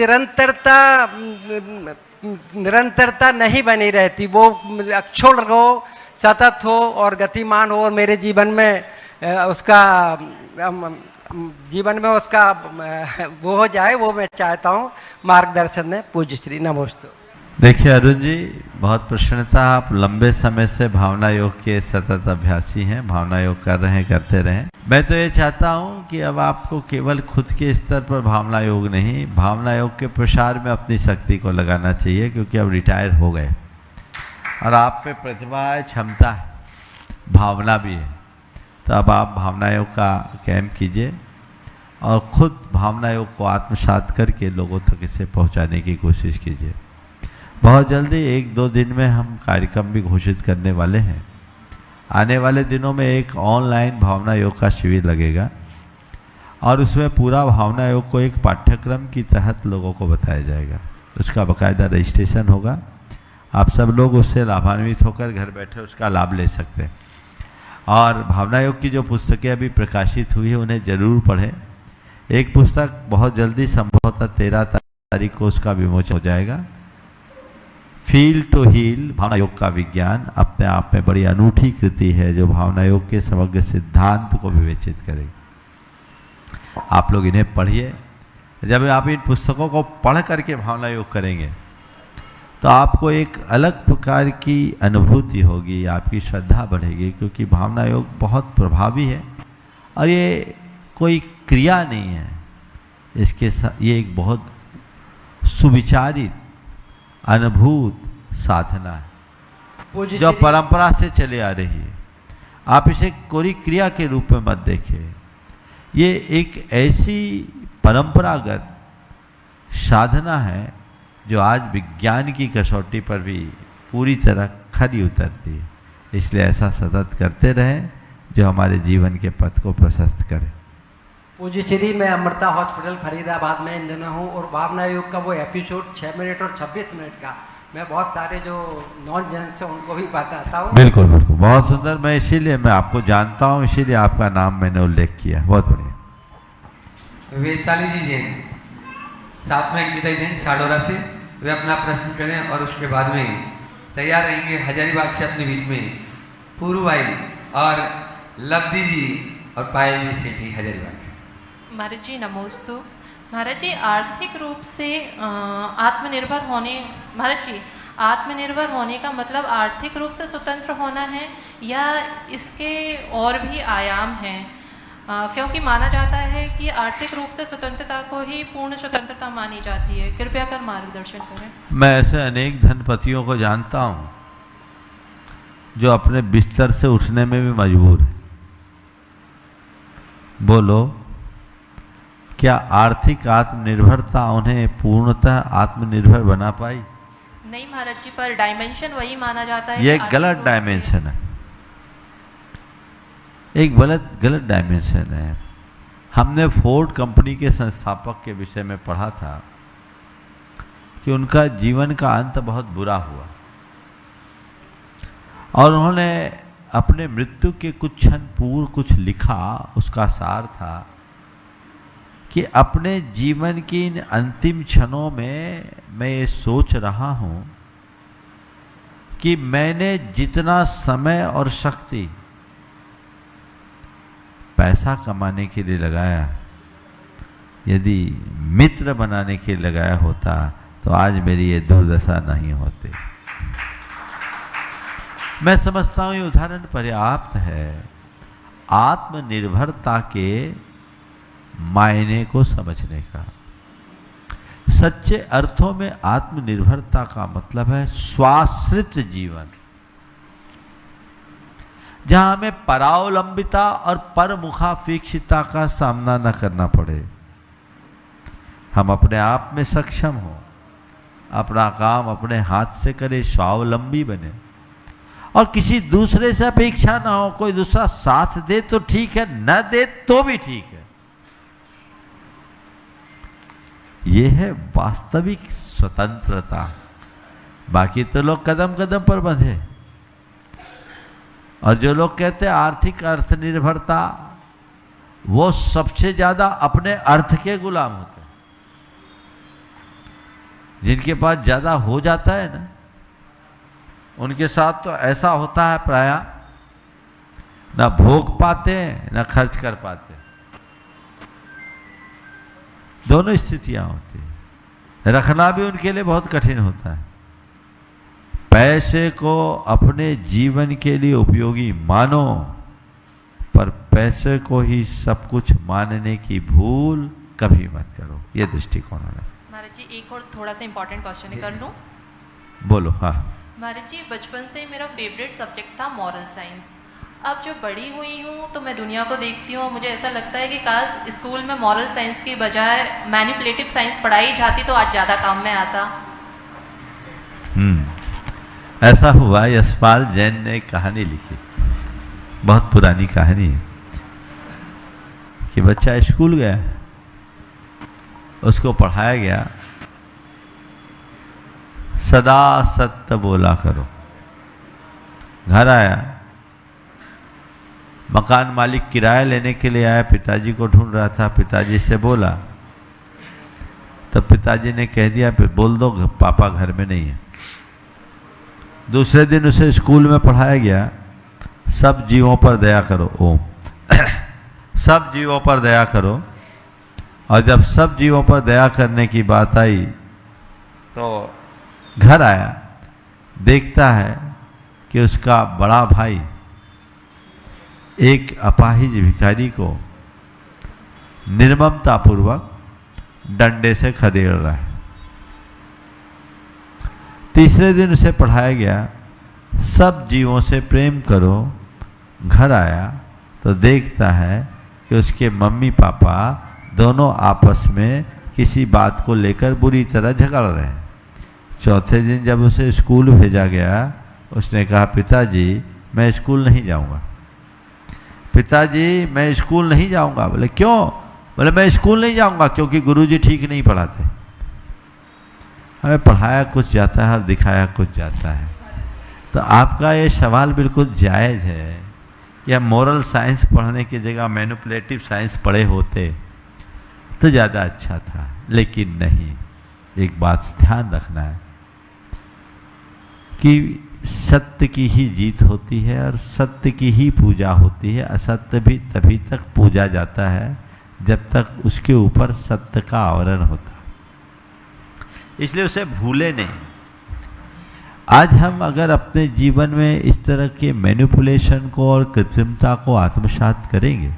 निरंतरता नहीं बनी रहती। वो अक्षुण्ण हो, सतत हो और गतिमान हो, और मेरे जीवन में उसका वो हो जाए, वो मैं चाहता हूँ। मार्गदर्शन है पूज्य श्री। नमस्ते। देखिए अरुण जी, बहुत प्रसन्नता, आप लंबे समय से भावना योग के सतत अभ्यासी हैं, भावना योग कर रहे हैं, करते रहें। मैं तो ये चाहता हूँ कि अब आपको केवल खुद के स्तर पर भावना योग नहीं, भावना योग के प्रसार में अपनी शक्ति को लगाना चाहिए, क्योंकि अब रिटायर हो गए और आप पे प्रतिभा है, क्षमता है, भावना भी है। तो अब आप भावना योग का कैंप कीजिए और खुद भावना योग को आत्मसात करके लोगों तक इसे पहुँचाने की कोशिश कीजिए। बहुत जल्दी 1-2 दिन में हम कार्यक्रम भी घोषित करने वाले हैं। आने वाले दिनों में एक ऑनलाइन भावना योग का शिविर लगेगा और उसमें पूरा भावना योग को एक पाठ्यक्रम की तहत लोगों को बताया जाएगा। उसका बाकायदा रजिस्ट्रेशन होगा। आप सब लोग उससे लाभान्वित होकर घर बैठे उसका लाभ ले सकते हैं। और भावना योग की जो पुस्तकें अभी प्रकाशित हुई है उन्हें ज़रूर पढ़ें। एक पुस्तक बहुत जल्दी, संभवतः 13 तारीख को उसका विमोचन हो जाएगा। फील टू हील, भावना योग का विज्ञान, अपने आप में बड़ी अनूठी कृति है जो भावना योग के समग्र सिद्धांत को विवेचित करेगी। आप लोग इन्हें पढ़िए। जब आप इन पुस्तकों को पढ़ करके भावना योग करेंगे तो आपको एक अलग प्रकार की अनुभूति होगी, आपकी श्रद्धा बढ़ेगी, क्योंकि भावना योग बहुत प्रभावी है और ये कोई क्रिया नहीं है। इसके साथ ये एक बहुत सुविचारित अनुभूत साधना है जो परंपरा से चले आ रही है। आप इसे कोई क्रिया के रूप में मत देखें। ये एक ऐसी परंपरागत साधना है जो आज विज्ञान की कसौटी पर भी पूरी तरह खरी उतरती है। इसलिए ऐसा सतत करते रहें जो हमारे जीवन के पथ को प्रशस्त करे। पूज्य श्री, मैं अमृता हॉस्पिटल फरीदाबाद में इन दिनों हूँ, और भावना योग का वो एपिसोड 6 मिनट और 26 मिनट का मैं बहुत सारे जो नॉन जेंट्स हैं उनको भी बताता हूँ। बिल्कुल बिल्कुल, बहुत सुंदर। मैं आपको जानता हूँ, इसीलिए आपका नाम मैंने उल्लेख किया। बहुत बढ़िया। वैशाली जी जैन, साथ में अंकिता जैन साडोरा से, वे अपना प्रश्न करें और उसके बाद में तैयार रहेंगे हजारीबाग से अपने बीच में पूर्व भाई और लब्धि जी और पायल जी सेठी हजारीबाग। महाराज जी नमोस्तु। महाराज जी, आर्थिक रूप से आत्मनिर्भर होने, महाराज जी आत्मनिर्भर होने का मतलब आर्थिक रूप से स्वतंत्र होना है या इसके और भी आयाम हैं? क्योंकि माना जाता है कि आर्थिक रूप से स्वतंत्रता को ही पूर्ण स्वतंत्रता मानी जाती है। कृपया कर मार्गदर्शन करें। मैं ऐसे अनेक धनपतियों को जानता हूँ जो अपने बिस्तर से उठने में भी मजबूर है। बोलो, क्या आर्थिक आत्मनिर्भरता उन्हें पूर्णतः आत्मनिर्भर बना पाई? नहीं महाराज जी, पर डायमेंशन वही माना जाता है। ये गलत डायमेंशन है, एक गलत डायमेंशन है। हमने फोर्ड कंपनी के संस्थापक के विषय में पढ़ा था कि उनका जीवन का अंत बहुत बुरा हुआ और उन्होंने अपने मृत्यु के कुछ क्षण पूर्व कुछ लिखा। उसका सार था कि अपने जीवन की इन अंतिम क्षणों में मैं ये सोच रहा हूँ कि मैंने जितना समय और शक्ति पैसा कमाने के लिए लगाया, यदि मित्र बनाने के लिए लगाया होता तो आज मेरी ये दुर्दशा नहीं होती। मैं समझता हूँ ये उदाहरण पर्याप्त है आत्मनिर्भरता के मायने को समझने का। सच्चे अर्थों में आत्मनिर्भरता का मतलब है स्वाश्रित जीवन। जहां हमें परावलंबिता और परमुखापेक्षिता का सामना न करना पड़े। हम अपने आप में सक्षम हो, अपना काम अपने हाथ से करे, स्वावलंबी बने और किसी दूसरे से अपेक्षा ना हो। कोई दूसरा साथ दे तो ठीक है, न दे तो भी ठीक है। यह है वास्तविक स्वतंत्रता। बाकी तो लोग कदम कदम पर बंधे, और जो लोग कहते हैं आर्थिक अर्थ निर्भरता, वो सबसे ज्यादा अपने अर्थ के गुलाम होते हैं। जिनके पास ज्यादा हो जाता है ना, उनके साथ तो ऐसा होता है प्राय ना भोग पाते हैं ना खर्च कर पाते। दोनों स्थितियां होती हैं। रखना भी उनके लिए बहुत कठिन होता है। पैसे को अपने जीवन के लिए उपयोगी मानो, पर पैसे को ही सब कुछ मानने की भूल कभी मत करो। ये दृष्टिकोण है। महाराज जी एक और थोड़ा सा इम्पोर्टेंट क्वेश्चन कर लूँ? बोलो। हाँ महाराज जी, बचपन से ही मेरा फेवरेट सब्जेक्ट था मॉरल साइंस। अब जो बड़ी हुई हूँ तो मैं दुनिया को देखती हूँ, मुझे ऐसा लगता है कि काश स्कूल में मॉरल साइंस की बजाय मैनिपुलेटिव साइंस पढ़ाई जाती तो आज ज़्यादा काम में आता। ऐसा हुआ। यशपाल जैन ने एक कहानी लिखी, बहुत पुरानी कहानी है, कि बच्चा स्कूल गया, उसको पढ़ाया गया सदा सत्य बोला करो। घर आया, मकान मालिक किराया लेने के लिए आया, पिताजी को ढूंढ रहा था, पिताजी से बोला, तब पिताजी ने कह दिया बोल दो पापा घर में नहीं है। दूसरे दिन उसे स्कूल में पढ़ाया गया सब जीवों पर दया करो। ओम सब जीवों पर दया करो। और जब सब जीवों पर दया करने की बात आई तो घर आया, देखता है कि उसका बड़ा भाई एक अपाहिज भिखारी को निर्ममतापूर्वक डंडे से खदेड़ रहा है। तीसरे दिन उसे पढ़ाया गया सब जीवों से प्रेम करो। घर आया तो देखता है कि उसके मम्मी पापा दोनों आपस में किसी बात को लेकर बुरी तरह झगड़ रहे हैं। चौथे दिन जब उसे स्कूल भेजा गया, उसने कहा पिताजी मैं स्कूल नहीं जाऊंगा। पिताजी मैं स्कूल नहीं जाऊंगा। बोले क्यों? बोले मैं स्कूल नहीं जाऊंगा क्योंकि गुरुजी ठीक नहीं पढ़ाते। हमें पढ़ाया कुछ जाता है और दिखाया कुछ जाता है। तो आपका ये सवाल बिल्कुल जायज़ है कि हम मोरल साइंस पढ़ने की जगह मैनिपुलेटिव साइंस पढ़े होते तो ज़्यादा अच्छा था, लेकिन नहीं। एक बात ध्यान रखना है कि सत्य की ही जीत होती है और सत्य की ही पूजा होती है। असत्य भी तभी तक पूजा जाता है जब तक उसके ऊपर सत्य का आवरण होता है, इसलिए उसे भूले नहीं। आज हम अगर अपने जीवन में इस तरह के मैनिपुलेशन को और कृत्रिमता को आत्मसात करेंगे,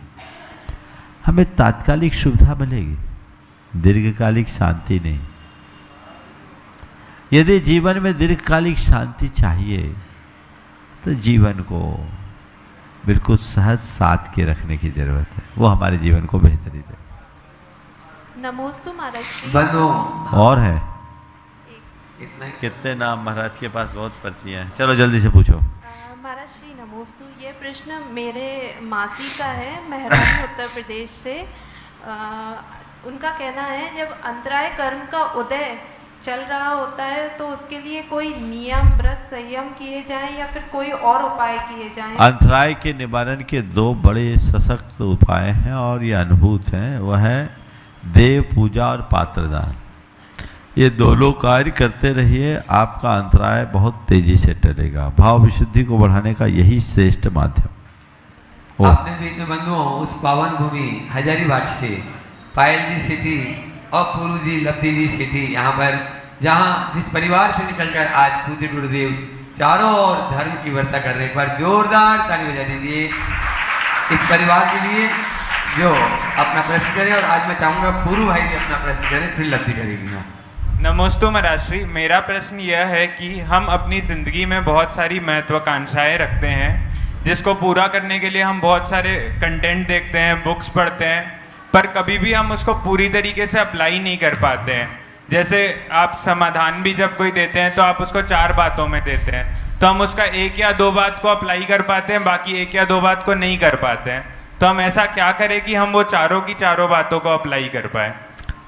हमें तात्कालिक सुविधा मिलेगी, दीर्घकालिक शांति नहीं। यदि जीवन में दीर्घकालिक शांति चाहिए तो जीवन को बिल्कुल सहज साथ के रखने की जरूरत है। वो हमारे जीवन को बेहतरी दे। नमोस्तु महाराज जी। बनो और है इतना ही। कितने नाम महाराज के पास? बहुत पर्चियाँ हैं। चलो जल्दी से पूछो। महाराज श्री नमोस्तु। ये प्रश्न मेरे मासी का है, मेहरानी उत्तर प्रदेश से। उनका कहना है जब अंतराय कर्म का उदय चल रहा होता है तो उसके लिए कोई नियम व्रत संयम किए जाएं या फिर कोई और उपाय किए जाएं? अंतराय के निवारण के दो बड़े सशक्त उपाय हैं और ये अनुभूत हैं। वह है देव पूजा और पात्रदान। ये दोनों कार्य करते रहिए, आपका अंतराय बहुत तेजी से टलेगा। भाव विशुद्धि को बढ़ाने का यही श्रेष्ठ माध्यम। अपने बीच में बंधुओं उस पावन भूमि हजारीबाग से पायल जी सिटी और पुरु जी लब्धि जी सिटी, यहाँ पर जहाँ जिस परिवार से निकलकर आज पूज्य गुरुदेव चारों ओर धर्म की वर्षा कर रहे हैं। एक बार जोरदार ताली बजा दीजिए इस परिवार के लिए जो अपना प्रश्न करे। और आज मैं चाहूँगा पुरु भाई भी अपना प्रश्न करें, फिर लब्धि करेगी। नमोस्तु महाराज श्री। मेरा प्रश्न यह है कि हम अपनी ज़िंदगी में बहुत सारी महत्वाकांक्षाएं रखते हैं, जिसको पूरा करने के लिए हम बहुत सारे कंटेंट देखते हैं, बुक्स पढ़ते हैं, पर कभी भी हम उसको पूरी तरीके से अप्लाई नहीं कर पाते हैं। जैसे आप समाधान भी जब कोई देते हैं तो आप उसको 4 बातों में देते हैं, तो हम उसका 1 या 2 बात को अप्लाई कर पाते हैं, बाकी 1 या 2 बात को नहीं कर पाते हैं। तो हम ऐसा क्या करें कि हम वो चारों की चारों बातों को अप्लाई कर पाए?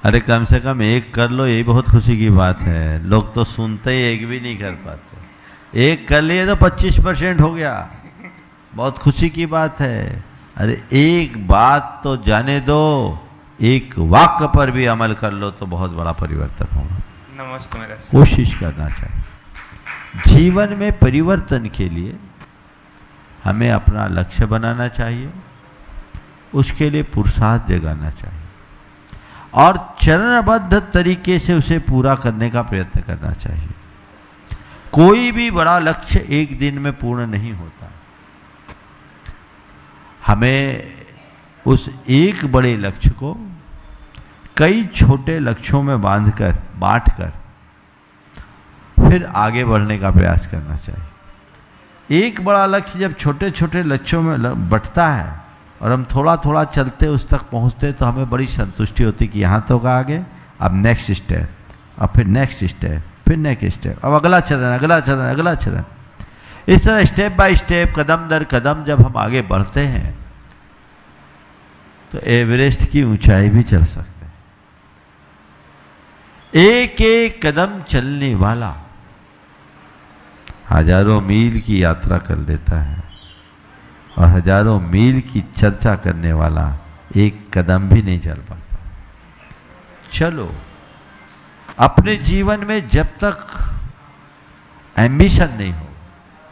अरे कम से कम एक कर लो, यही बहुत खुशी की बात है। लोग तो सुनते ही एक भी नहीं कर पाते। एक कर लिए तो 25% हो गया, बहुत खुशी की बात है। अरे एक बात तो जाने दो, एक वाक्य पर भी अमल कर लो तो बहुत बड़ा परिवर्तन होगा। नमस्ते मेरा कोशिश करना चाहिए। जीवन में परिवर्तन के लिए हमें अपना लक्ष्य बनाना चाहिए, उसके लिए पुरुषार्थ जगाना चाहिए और चरणबद्ध तरीके से उसे पूरा करने का प्रयत्न करना चाहिए। कोई भी बड़ा लक्ष्य एक दिन में पूर्ण नहीं होता। हमें उस एक बड़े लक्ष्य को कई छोटे लक्ष्यों में बांटकर फिर आगे बढ़ने का प्रयास करना चाहिए। एक बड़ा लक्ष्य जब छोटे छोटे लक्ष्यों में बंटता है और हम थोड़ा थोड़ा चलते उस तक पहुंचते तो हमें बड़ी संतुष्टि होती कि यहाँ तो आ गए, अब नेक्स्ट स्टेप, अब फिर नेक्स्ट स्टेप, फिर नेक्स्ट स्टेप, अब अगला चरण, अगला चरण, अगला चरण। इस तरह स्टेप बाय स्टेप, कदम दर कदम जब हम आगे बढ़ते हैं तो एवरेस्ट की ऊंचाई भी चल सकते हैं। एक एक कदम चलने वाला हजारों मील की यात्रा कर लेता है और हजारों मील की चर्चा करने वाला एक कदम भी नहीं चल पाता। चलो, अपने जीवन में जब तक एम्बिशन नहीं हो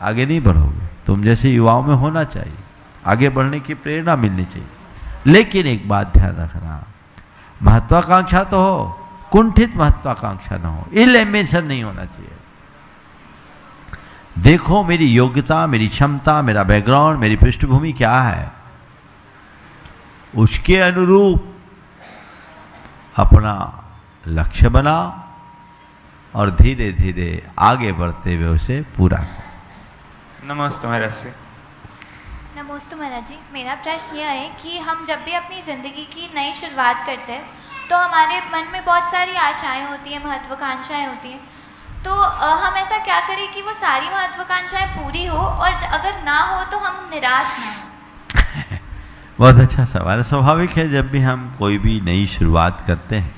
आगे नहीं बढ़ोगे। तुम जैसे युवाओं में होना चाहिए, आगे बढ़ने की प्रेरणा मिलनी चाहिए। लेकिन एक बात ध्यान रखना, महत्वाकांक्षा तो हो, कुंठित महत्वाकांक्षा ना हो, इल एम्बिशन नहीं होना चाहिए। देखो मेरी योग्यता, मेरी क्षमता, मेरा बैकग्राउंड, मेरी पृष्ठभूमि क्या है, उसके अनुरूप अपना लक्ष्य बना और धीरे धीरे आगे बढ़ते हुए उसे पूरा करो। नमस्ते महाराज जी। नमस्ते महाराज जी, मेरा प्रश्न यह है कि हम जब भी अपनी ज़िंदगी की नई शुरुआत करते हैं तो हमारे मन में बहुत सारी आशाएं होती हैं, महत्वाकांक्षाएं होती हैं, तो हम ऐसा क्या करें कि वो सारी महत्वाकांक्षाएं पूरी हो और अगर ना हो तो हम निराश ना हो? बहुत अच्छा सवाल है। स्वाभाविक है, जब भी हम कोई भी नई शुरुआत करते हैं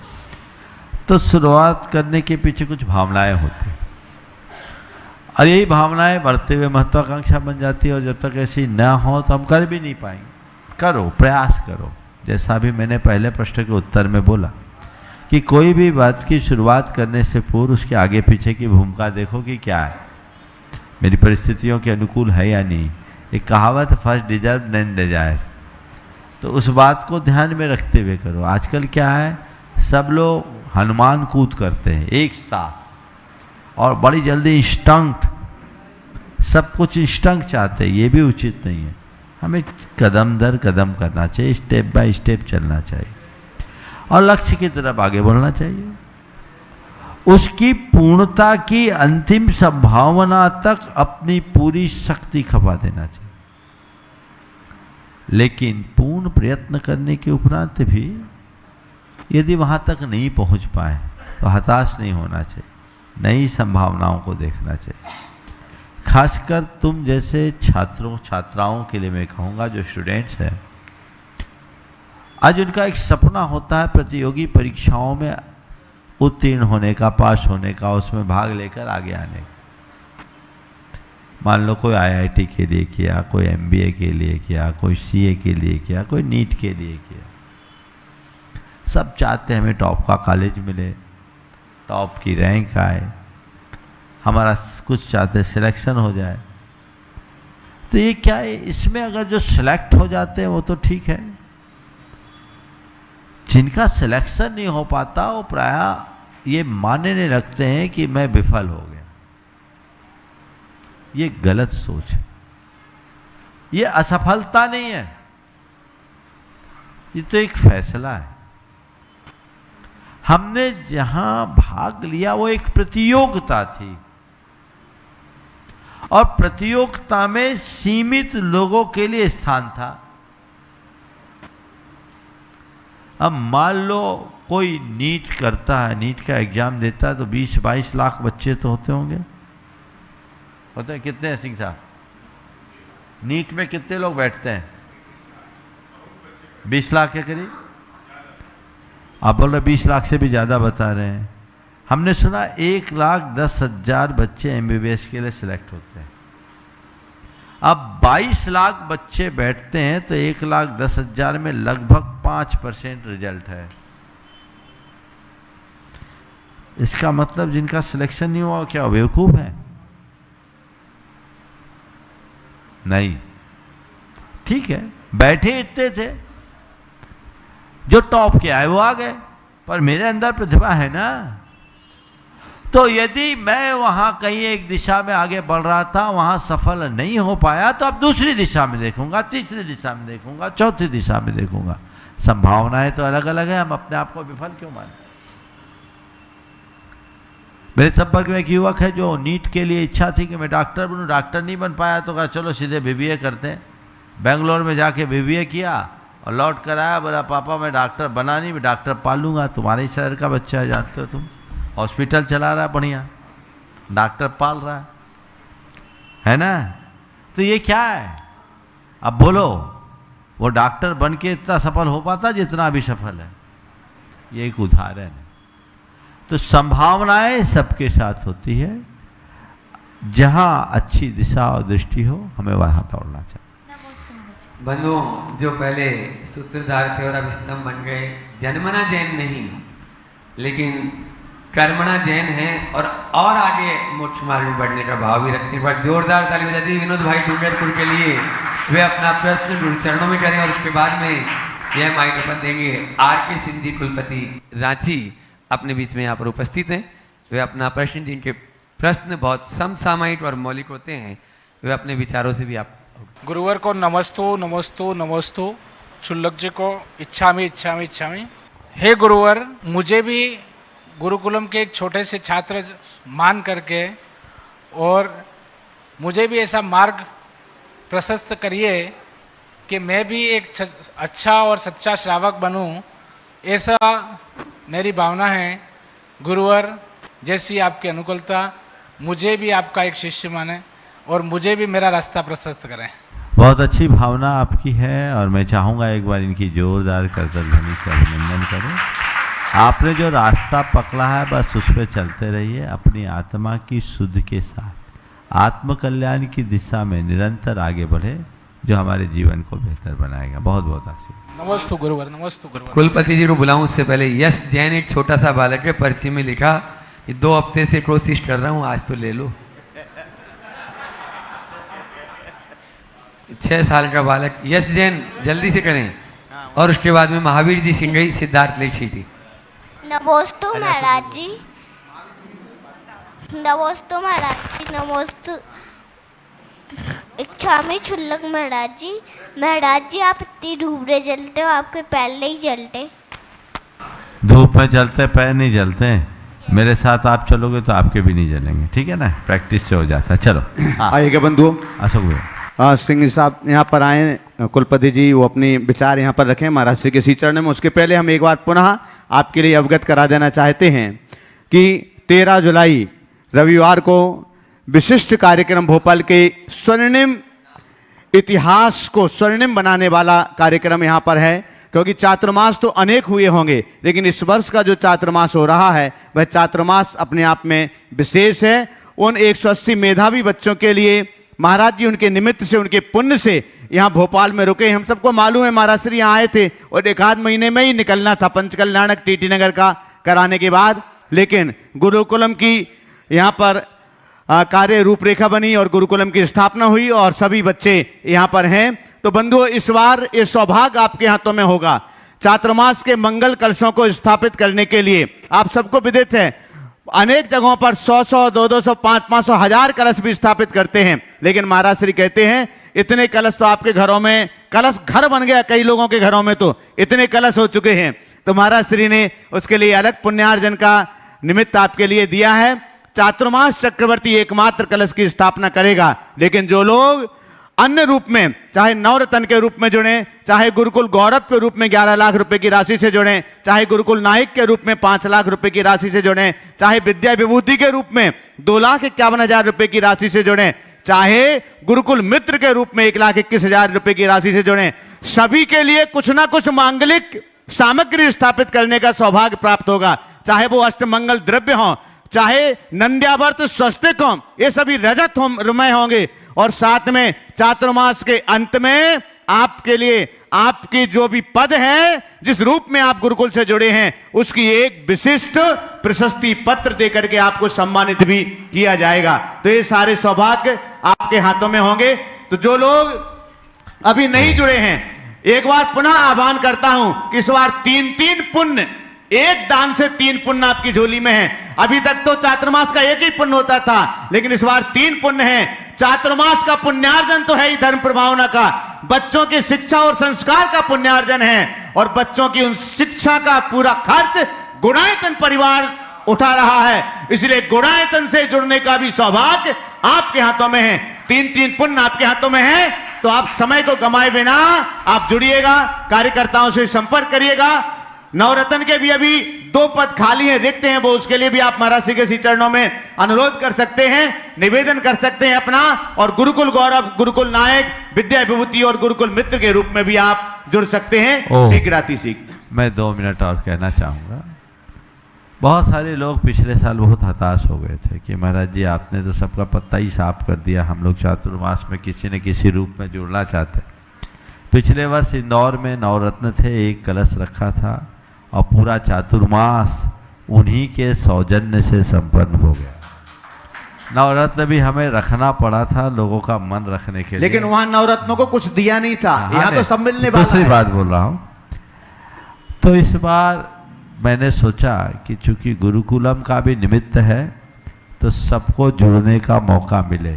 तो शुरुआत करने के पीछे कुछ भावनाएं होती हैं और यही भावनाएं बढ़ते हुए महत्वाकांक्षा बन जाती है और जब तक ऐसी ना हो तो हम कर भी नहीं पाएंगे। करो, प्रयास करो। जैसा भी मैंने पहले प्रश्न के उत्तर में बोला कि कोई भी बात की शुरुआत करने से पूर्व उसके आगे पीछे की भूमिका देखो कि क्या है, मेरी परिस्थितियों के अनुकूल है या नहीं। एक कहावत, फर्स्ट डिजर्व देन डिजायर, तो उस बात को ध्यान में रखते हुए करो। आजकल क्या है, सब लोग हनुमान कूद करते हैं एक साथ और बड़ी जल्दी इंस्टंक्ट, सब कुछ इंस्टंक्ट चाहते हैं, ये भी उचित नहीं है। हमें कदम दर कदम करना चाहिए, स्टेप बाय स्टेप चलना चाहिए और लक्ष्य की तरफ आगे बढ़ना चाहिए। उसकी पूर्णता की अंतिम संभावना तक अपनी पूरी शक्ति खपा देना चाहिए। लेकिन पूर्ण प्रयत्न करने के उपरांत भी यदि वहां तक नहीं पहुंच पाए तो हताश नहीं होना चाहिए, नई संभावनाओं को देखना चाहिए। खासकर तुम जैसे छात्रों छात्राओं के लिए मैं कहूँगा, जो स्टूडेंट्स हैं, आज उनका एक सपना होता है प्रतियोगी परीक्षाओं में उत्तीर्ण होने का, पास होने का, उसमें भाग लेकर आगे आने का। मान लो कोई IIT के लिए किया, कोई MBA के लिए किया, कोई CA के लिए किया, कोई नीट के लिए किया। सब चाहते हैं हमें टॉप का कॉलेज मिले, टॉप की रैंक आए, हमारा कुछ चाहते सिलेक्शन हो जाए। तो ये क्या है, इसमें अगर जो सिलेक्ट हो जाते हैं वो तो ठीक है, जिनका सिलेक्शन नहीं हो पाता वो प्रायः ये मानने लगते हैं कि मैं विफल हो गया। ये गलत सोच है, ये असफलता नहीं है, ये तो एक फैसला है। हमने जहां भाग लिया वो एक प्रतियोगिता थी और प्रतियोगिता में सीमित लोगों के लिए स्थान था। अब मान लो कोई नीट करता है, नीट का एग्जाम देता है, तो 20-22 लाख बच्चे तो होते होंगे। होते हैं कितने हैं सिंह साहब? नीट में कितने लोग बैठते हैं? 20 लाख के करीब। आप बोल रहे 20 लाख से भी ज़्यादा बता रहे हैं। हमने सुना 1,10,000 बच्चे MBBS के लिए सिलेक्ट होते हैं। अब 22 लाख बच्चे बैठते हैं तो 1,10,000 में लगभग 5% रिजल्ट है। इसका मतलब जिनका सिलेक्शन नहीं हुआ क्या बेवकूफ है? नहीं, ठीक है, बैठे इतने थे, जो टॉप के आए वो आ गए, पर मेरे अंदर प्रतिभा है ना। तो यदि मैं वहां कहीं एक दिशा में आगे बढ़ रहा था, वहां सफल नहीं हो पाया, तो अब दूसरी दिशा में देखूंगा, तीसरी दिशा में देखूंगा, चौथी दिशा में देखूंगा। संभावनाएं तो अलग अलग है, हम अपने आप को विफल क्यों माने? मेरे संपर्क में एक युवक है जो नीट के लिए इच्छा थी कि मैं डॉक्टर बनूं, डॉक्टर नहीं बन पाया, तो कहा चलो सीधे BBA करते हैं। बेंगलोर में जाके BBA किया और लौट कर आया, बोला पापा मैं डॉक्टर बना नहीं, मैं डॉक्टर पालूंगा। तुम्हारे ही शहर का बच्चा है, जानते हो तुम, हॉस्पिटल चला रहा है बढ़िया, डॉक्टर पाल रहा है ना। तो ये क्या है? अब बोलो, वो डॉक्टर बन के इतना सफल हो पाता जितना अभी सफल है? ये एक उदाहरण है। तो संभावनाएं सबके साथ होती है, जहां अच्छी दिशा और दृष्टि हो हमें वहां दौड़ना चाहिए। बंधुओं, जो पहले सूत्रधार थे और अब स्तंभ बन गए, जन्मना जैन नहीं लेकिन कर्मणा जैन है, और आगे मोक्ष मार्ग में बढ़ने का भाव भी रखते हैं। पर जोरदार ताली बजा दी विनोद भाई डूंगरपुर के लिए। वे अपना प्रश्न गुरु चरणों में करें और उसके बाद में यह माइक्रोफोन देंगे RK सिंह जी कुलपति रांची, अपने बीच में यहाँ पर उपस्थित हैं। वे अपना प्रश्न, जिनके प्रश्न बहुत समसामयिक और मौलिक होते हैं, वे अपने विचारों से भी आप। गुरुवर को नमस्तो नमस्तो नमस्तो, शुल्लक जी को इच्छामि इच्छामि इच्छामि। हे गुरुवर, मुझे भी गुरुकुलम के एक छोटे से छात्र मान करके और मुझे भी ऐसा मार्ग प्रशस्त करिए कि मैं भी एक अच्छा और सच्चा श्रावक बनूं, ऐसा मेरी भावना है। गुरुवर, जैसी आपकी अनुकूलता, मुझे भी आपका एक शिष्य माने और मुझे भी मेरा रास्ता प्रशस्त करें। बहुत अच्छी भावना आपकी है और मैं चाहूँगा एक बार इनकी जोरदार करतल ध्वनि से अभिनंदन करें। आपने जो रास्ता पकड़ा है बस उस पर चलते रहिए, अपनी आत्मा की शुद्ध के साथ आत्म कल्याण की दिशा में निरंतर आगे बढ़े, जो हमारे जीवन को बेहतर बनाएगा। बहुत बहुत आशीर्वाद। नमस्तु गुरुवर, नमस्तु गुरुवर। कुलपति जी को बुलाऊं उससे पहले यश जैन, एक छोटा सा बालक है, पर्ची में लिखा कि 2 हफ्ते से कोशिश कर रहा हूं, आज तो ले लो। 6 साल का बालक यश जैन, जल्दी से करें। और उसके बाद में महावीर जी सिंघई, सिद्धार्थ लेक्षिटी। नमोस्तु महाराज जी, नमोस्तु महाराज जी, नमोस्तु इच्छामि क्षुल्लक महाराज जी। महाराज जी, आप इतनी धूप में जलते हो, आपके पैर नहीं जलते? धूप में जलते पैर नहीं जलते। मेरे साथ आप चलोगे तो आपके भी नहीं जलेंगे, ठीक है ना, प्रैक्टिस से हो जाता है। चलो आइएगा बंधुओं। अशोक भैया। सिंह साहब यहाँ पर आए, कुलपति जी वो अपनी विचार यहाँ पर रखें महाराज श्री के श्री चरण में। उसके पहले हम एक बार पुनः आपके लिए अवगत करा देना चाहते हैं कि 13 जुलाई रविवार को विशिष्ट कार्यक्रम भोपाल के स्वर्णिम इतिहास को स्वर्णिम बनाने वाला कार्यक्रम यहाँ पर है। क्योंकि चातुर्मास तो अनेक हुए होंगे, लेकिन इस वर्ष का जो चातुर्मास हो रहा है वह चातुर्मास अपने आप में विशेष है। उन 180 मेधावी बच्चों के लिए महाराज जी उनके निमित्त से, उनके पुण्य से यहाँ भोपाल में रुके। हम सबको मालूम है महाराज श्री यहाँ आए थे और 1 महीने में ही निकलना था पंचकल्याणक TT नगर का कराने के बाद, लेकिन गुरुकुलम की यहाँ पर कार्य रूपरेखा बनी और गुरुकुलम की स्थापना हुई और सभी बच्चे यहाँ पर हैं। तो बंधुओं, इस बार ये सौभाग्य आपके हाथों में होगा। चातुर्मास के मंगल कलशों को स्थापित करने के लिए आप सबको विदित है, अनेक जगहों पर 100-100, 200-200, 500-500, 1000 कलश भी स्थापित करते हैं, लेकिन महाराज श्री कहते हैं इतने कलश तो आपके घरों में, कलश घर बन गया कई लोगों के घरों में, तो इतने कलश हो चुके हैं। तो महाराज श्री ने उसके लिए अलग पुण्यार्जन का निमित्त आपके लिए दिया है। चातुर्मास चक्रवर्ती एकमात्र कलश की स्थापना करेगा। लेकिन जो लोग अन्य रूप में, चाहे नवरत्न के रूप में जुड़े, चाहे गुरुकुल गौरव के रूप में 11 लाख रुपए की राशि से जुड़े, चाहे गुरुकुल नायक के रूप में 5 लाख रुपए की राशि से जुड़े, चाहे विद्या विभूति के रूप में 2,51,000 रुपए की राशि से जुड़े, चाहे गुरुकुल मित्र के रूप में 1,21,000 रुपए की राशि से जुड़े, सभी के लिए कुछ ना कुछ मांगलिक सामग्री स्थापित करने का सौभाग्य प्राप्त होगा। चाहे वो अष्टमंगल द्रव्य हो, चाहे नंद्यावर्त स्वस्तिक हो, ये सभी रजत रुमय होंगे। और साथ में चातुर्मास के अंत में आपके लिए आपकी जो भी पद है, जिस रूप में आप गुरुकुल से जुड़े हैं, उसकी एक विशिष्ट प्रशस्ति पत्र देकर के आपको सम्मानित भी किया जाएगा। तो ये सारे सौभाग्य आपके हाथों में होंगे। तो जो लोग अभी नहीं जुड़े हैं, एक बार पुनः आह्वान करता हूं कि इस बार 3-3 पुण्य, एक दान से 3 पुण्य आपकी झोली में है। अभी तक तो चातुर्मास का एक ही पुण्य होता था, लेकिन इस बार 3 पुण्य है। चातुर्मास का पुण्यार्जन तो है ही धर्म प्रभावना का, बच्चों की शिक्षा और संस्कार का पुण्यार्जन है, और बच्चों की उन शिक्षा का पूरा खर्च गुणायतन परिवार उठा रहा है। इसलिए गुणायतन से जुड़ने का भी सौभाग्य आपके हाथों में है। 3-3 पुण्य आपके हाथों में है। तो आप समय को गंवाए बिना आप जुड़िएगा, कार्यकर्ताओं से संपर्क करिएगा। नवरत्न के भी अभी 2 पद खाली हैं, देखते हैं वो, उसके लिए भी आप महाराज श्री के श्री चरणों में अनुरोध कर सकते हैं, निवेदन कर सकते हैं अपना। और गुरुकुल गौरव, गुरुकुल नायक, विद्या विभूति और गुरुकुल मित्र के रूप में भी आप जुड़ सकते हैं शीघ्रातिशीघ्र। मैं 2 मिनट और कहना चाहूँगा। बहुत सारे लोग पिछले साल बहुत हताश हो गए थे कि महाराज जी आपने तो सबका पत्ता ही साफ कर दिया, हम लोग चातुर्मास में किसी न किसी रूप में जुड़ना चाहते। पिछले वर्ष इंदौर में नवरत्न थे, एक कलश रखा था और पूरा चातुर्मास उन्हीं के सौजन्य से संपन्न हो गया। नवरत्न भी हमें रखना पड़ा था लोगों का मन रखने के लिए, लेकिन वहां नवरत्नों को कुछ दिया नहीं था। यहाँ तो सब मिलने वाला है। दूसरी बात बोल रहा हूँ। तो इस बार मैंने सोचा कि चूंकि गुरुकुलम का भी निमित्त है तो सबको जुड़ने का मौका मिले।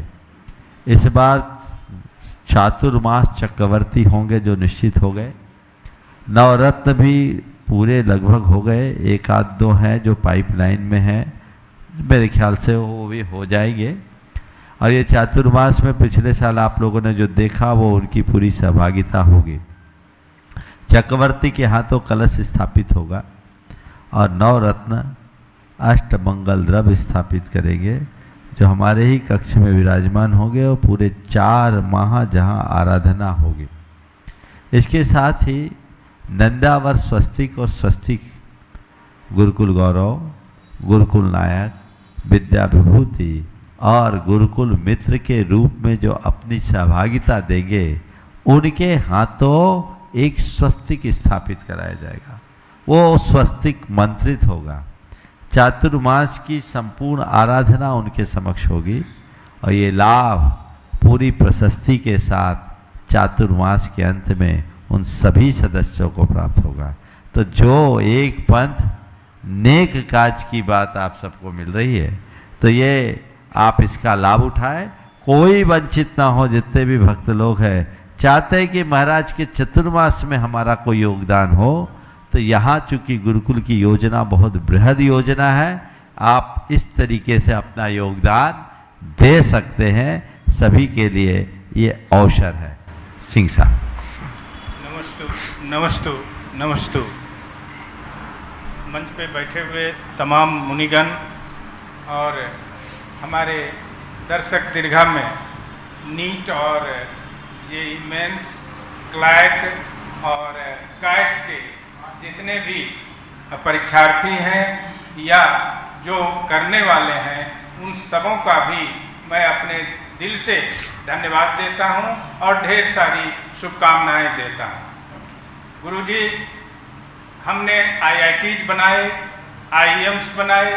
इस बार चातुर्मास चक्रवर्ती होंगे जो निश्चित हो गए, नवरत्न भी पूरे लगभग हो गए, 1-2 हैं जो पाइपलाइन में हैं, मेरे ख्याल से वो भी हो जाएंगे। और ये चातुर्मास में पिछले साल आप लोगों ने जो देखा वो उनकी पूरी सहभागिता होगी। चक्रवर्ती के हाथों कलश स्थापित होगा और नवरत्न अष्टमंगल द्रव्य स्थापित करेंगे जो हमारे ही कक्ष में विराजमान होंगे और पूरे 4 माह जहाँ आराधना होगी। इसके साथ ही नंदावर स्वस्तिक और स्वस्तिक, गुरुकुल गौरव, गुरुकुल नायक, विद्या विभूति और गुरुकुल मित्र के रूप में जो अपनी सहभागिता देंगे, उनके हाथों एक स्वस्तिक स्थापित कराया जाएगा। वो स्वस्तिक मंत्रित होगा। चातुर्मास की संपूर्ण आराधना उनके समक्ष होगी और ये लाभ पूरी प्रशस्ति के साथ चातुर्मास के अंत में उन सभी सदस्यों को प्राप्त होगा। तो जो एक पंथ नेक काज की बात आप सबको मिल रही है, तो ये आप इसका लाभ उठाएं, कोई वंचित ना हो। जितने भी भक्त लोग हैं चाहते हैं कि महाराज के चतुर्मास में हमारा कोई योगदान हो, तो यहाँ चूंकि गुरुकुल की योजना बहुत बृहद योजना है, आप इस तरीके से अपना योगदान दे सकते हैं। सभी के लिए ये अवसर है। सिंह साहब। नमस्तु नमस्तु। मंच पे बैठे हुए तमाम मुनिगण और हमारे दर्शक दीर्घा में नीट और ये मेंस, क्लैट और कैट के जितने भी परीक्षार्थी हैं या जो करने वाले हैं, उन सबों का भी मैं अपने दिल से धन्यवाद देता हूं और ढेर सारी शुभकामनाएं देता हूं। गुरुजी, हमने IITs बनाए, IIMs बनाए,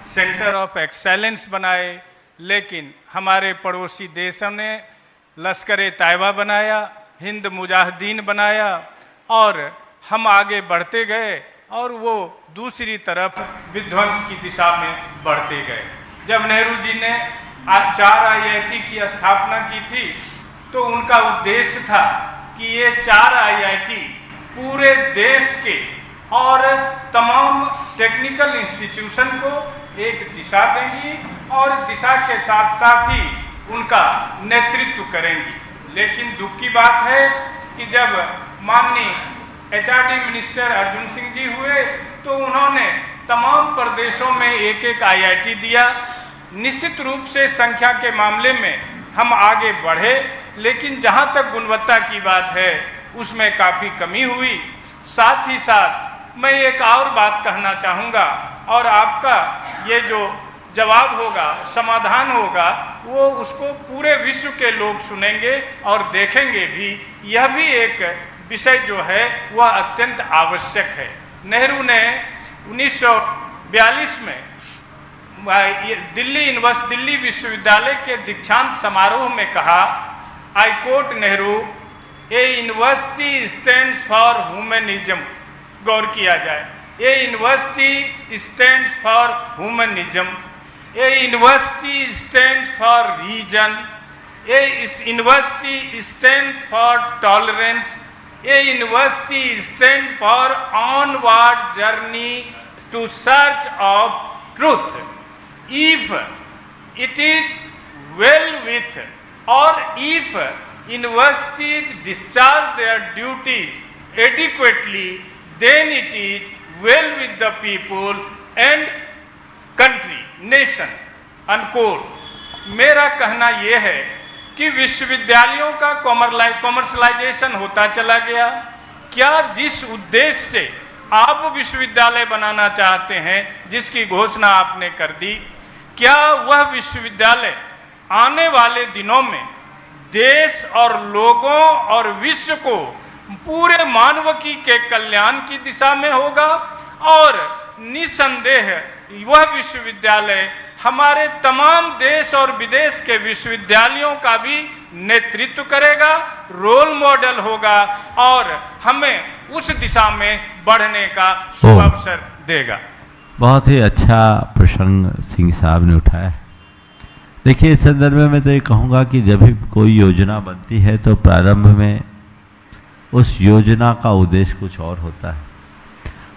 सेंटर ऑफ एक्सेलेंस बनाए, लेकिन हमारे पड़ोसी देशों ने लश्कर तैयबा बनाया, हिंद मुजाहिदीन बनाया और हम आगे बढ़ते गए और वो दूसरी तरफ विध्वंस की दिशा में बढ़ते गए। जब नेहरू जी ने 4 IIT की स्थापना की थी तो उनका उद्देश्य था कि ये 4 IIT पूरे देश के और तमाम टेक्निकल इंस्टीट्यूशन को एक दिशा देंगी और दिशा के साथ साथ ही उनका नेतृत्व करेंगी। लेकिन दुख की बात है कि जब माननीय HRD मिनिस्टर अर्जुन सिंह जी हुए तो उन्होंने तमाम प्रदेशों में एक एक IIT दिया। निश्चित रूप से संख्या के मामले में हम आगे बढ़े, लेकिन जहां तक गुणवत्ता की बात है उसमें काफ़ी कमी हुई। साथ ही साथ मैं एक और बात कहना चाहूँगा, और आपका ये जो जवाब होगा, समाधान होगा, वो उसको पूरे विश्व के लोग सुनेंगे और देखेंगे भी। यह भी एक विषय जो है वह अत्यंत आवश्यक है। नेहरू ने 1942 में दिल्ली विश्वविद्यालय के दीक्षांत समारोह में कहा, I quote Nehru, a university stands for humanism. गौर किया जाए, a university stands for humanism, a university stands for reason, a university stand for tolerance, a university stand for onward journey to search of truth. If it is well with, or if universities discharge their duties adequately, then it is well with the people and country, nation. Unquote. मेरा कहना यह है कि विश्वविद्यालयों का commercialisation होता चला गया। क्या जिस उद्देश्य से आप विश्वविद्यालय बनाना चाहते हैं, जिसकी घोषणा आपने कर दी, क्या वह विश्वविद्यालय आने वाले दिनों में देश और लोगों और विश्व को पूरे मानवकी के कल्याण की दिशा में होगा? और निसंदेह वह विश्वविद्यालय हमारे तमाम देश और विदेश के विश्वविद्यालयों का भी नेतृत्व करेगा, रोल मॉडल होगा और हमें उस दिशा में बढ़ने का शुभ अवसर देगा। बहुत ही अच्छा प्रसंग सिंह साहब ने उठाया है। देखिए, इस संदर्भ में मैं तो ये कहूँगा कि जब भी कोई योजना बनती है तो प्रारंभ में उस योजना का उद्देश्य कुछ और होता है।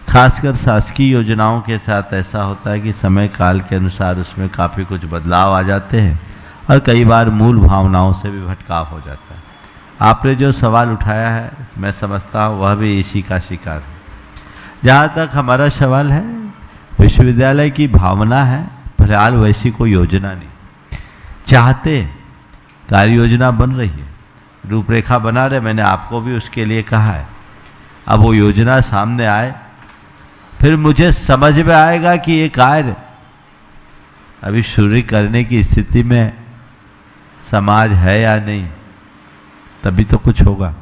खासकर शासकीय योजनाओं के साथ ऐसा होता है कि समय काल के अनुसार उसमें काफ़ी कुछ बदलाव आ जाते हैं और कई बार मूल भावनाओं से भी भटकाव हो जाता है। आपने जो सवाल उठाया है, मैं समझता हूँ वह भी इसी का शिकार है। जहाँ तक हमारा सवाल है, विश्वविद्यालय की भावना है, फिलहाल वैसी कोई योजना नहीं। चाहते कार्य योजना बन रही है, रूपरेखा बना रहे, मैंने आपको भी उसके लिए कहा है। अब वो योजना सामने आए, फिर मुझे समझ में आएगा कि ये कार्य अभी शुरू करने की स्थिति में समाज है या नहीं, तभी तो कुछ होगा।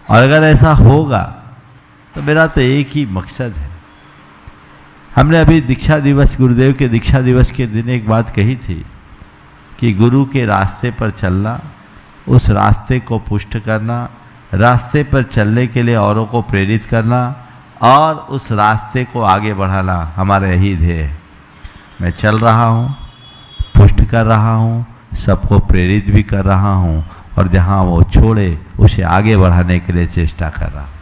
और अगर ऐसा होगा तो मेरा तो एक ही मकसद है। हमने अभी दीक्षा दिवस, गुरुदेव के दीक्षा दिवस के दिन एक बात कही थी कि गुरु के रास्ते पर चलना, उस रास्ते को पुष्ट करना, रास्ते पर चलने के लिए औरों को प्रेरित करना और उस रास्ते को आगे बढ़ाना हमारा यही ध्येय है। मैं चल रहा हूँ, पुष्ट कर रहा हूँ, सबको प्रेरित भी कर रहा हूँ और जहाँ वो छोड़े उसे आगे बढ़ाने के लिए चेष्टा कर रहा हूँ।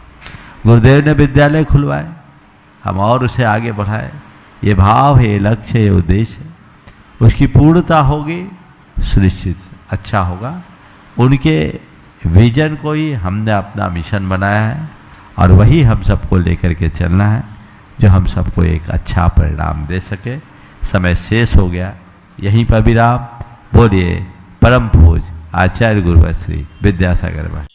गुरुदेव ने विद्यालय खुलवाए, हम और उसे आगे बढ़ाए। ये भाव है, ये लक्ष्य है, ये उद्देश्य है। उसकी पूर्णता होगी, सुनिश्चित अच्छा होगा। उनके विजन को ही हमने अपना मिशन बनाया है और वही हम सबको लेकर के चलना है, जो हम सबको एक अच्छा परिणाम दे सके। समय शेष हो गया, यहीं पर विराम। बोलिए परम पूज्य आचार्य गुरुवर श्री विद्यासागर महाराज।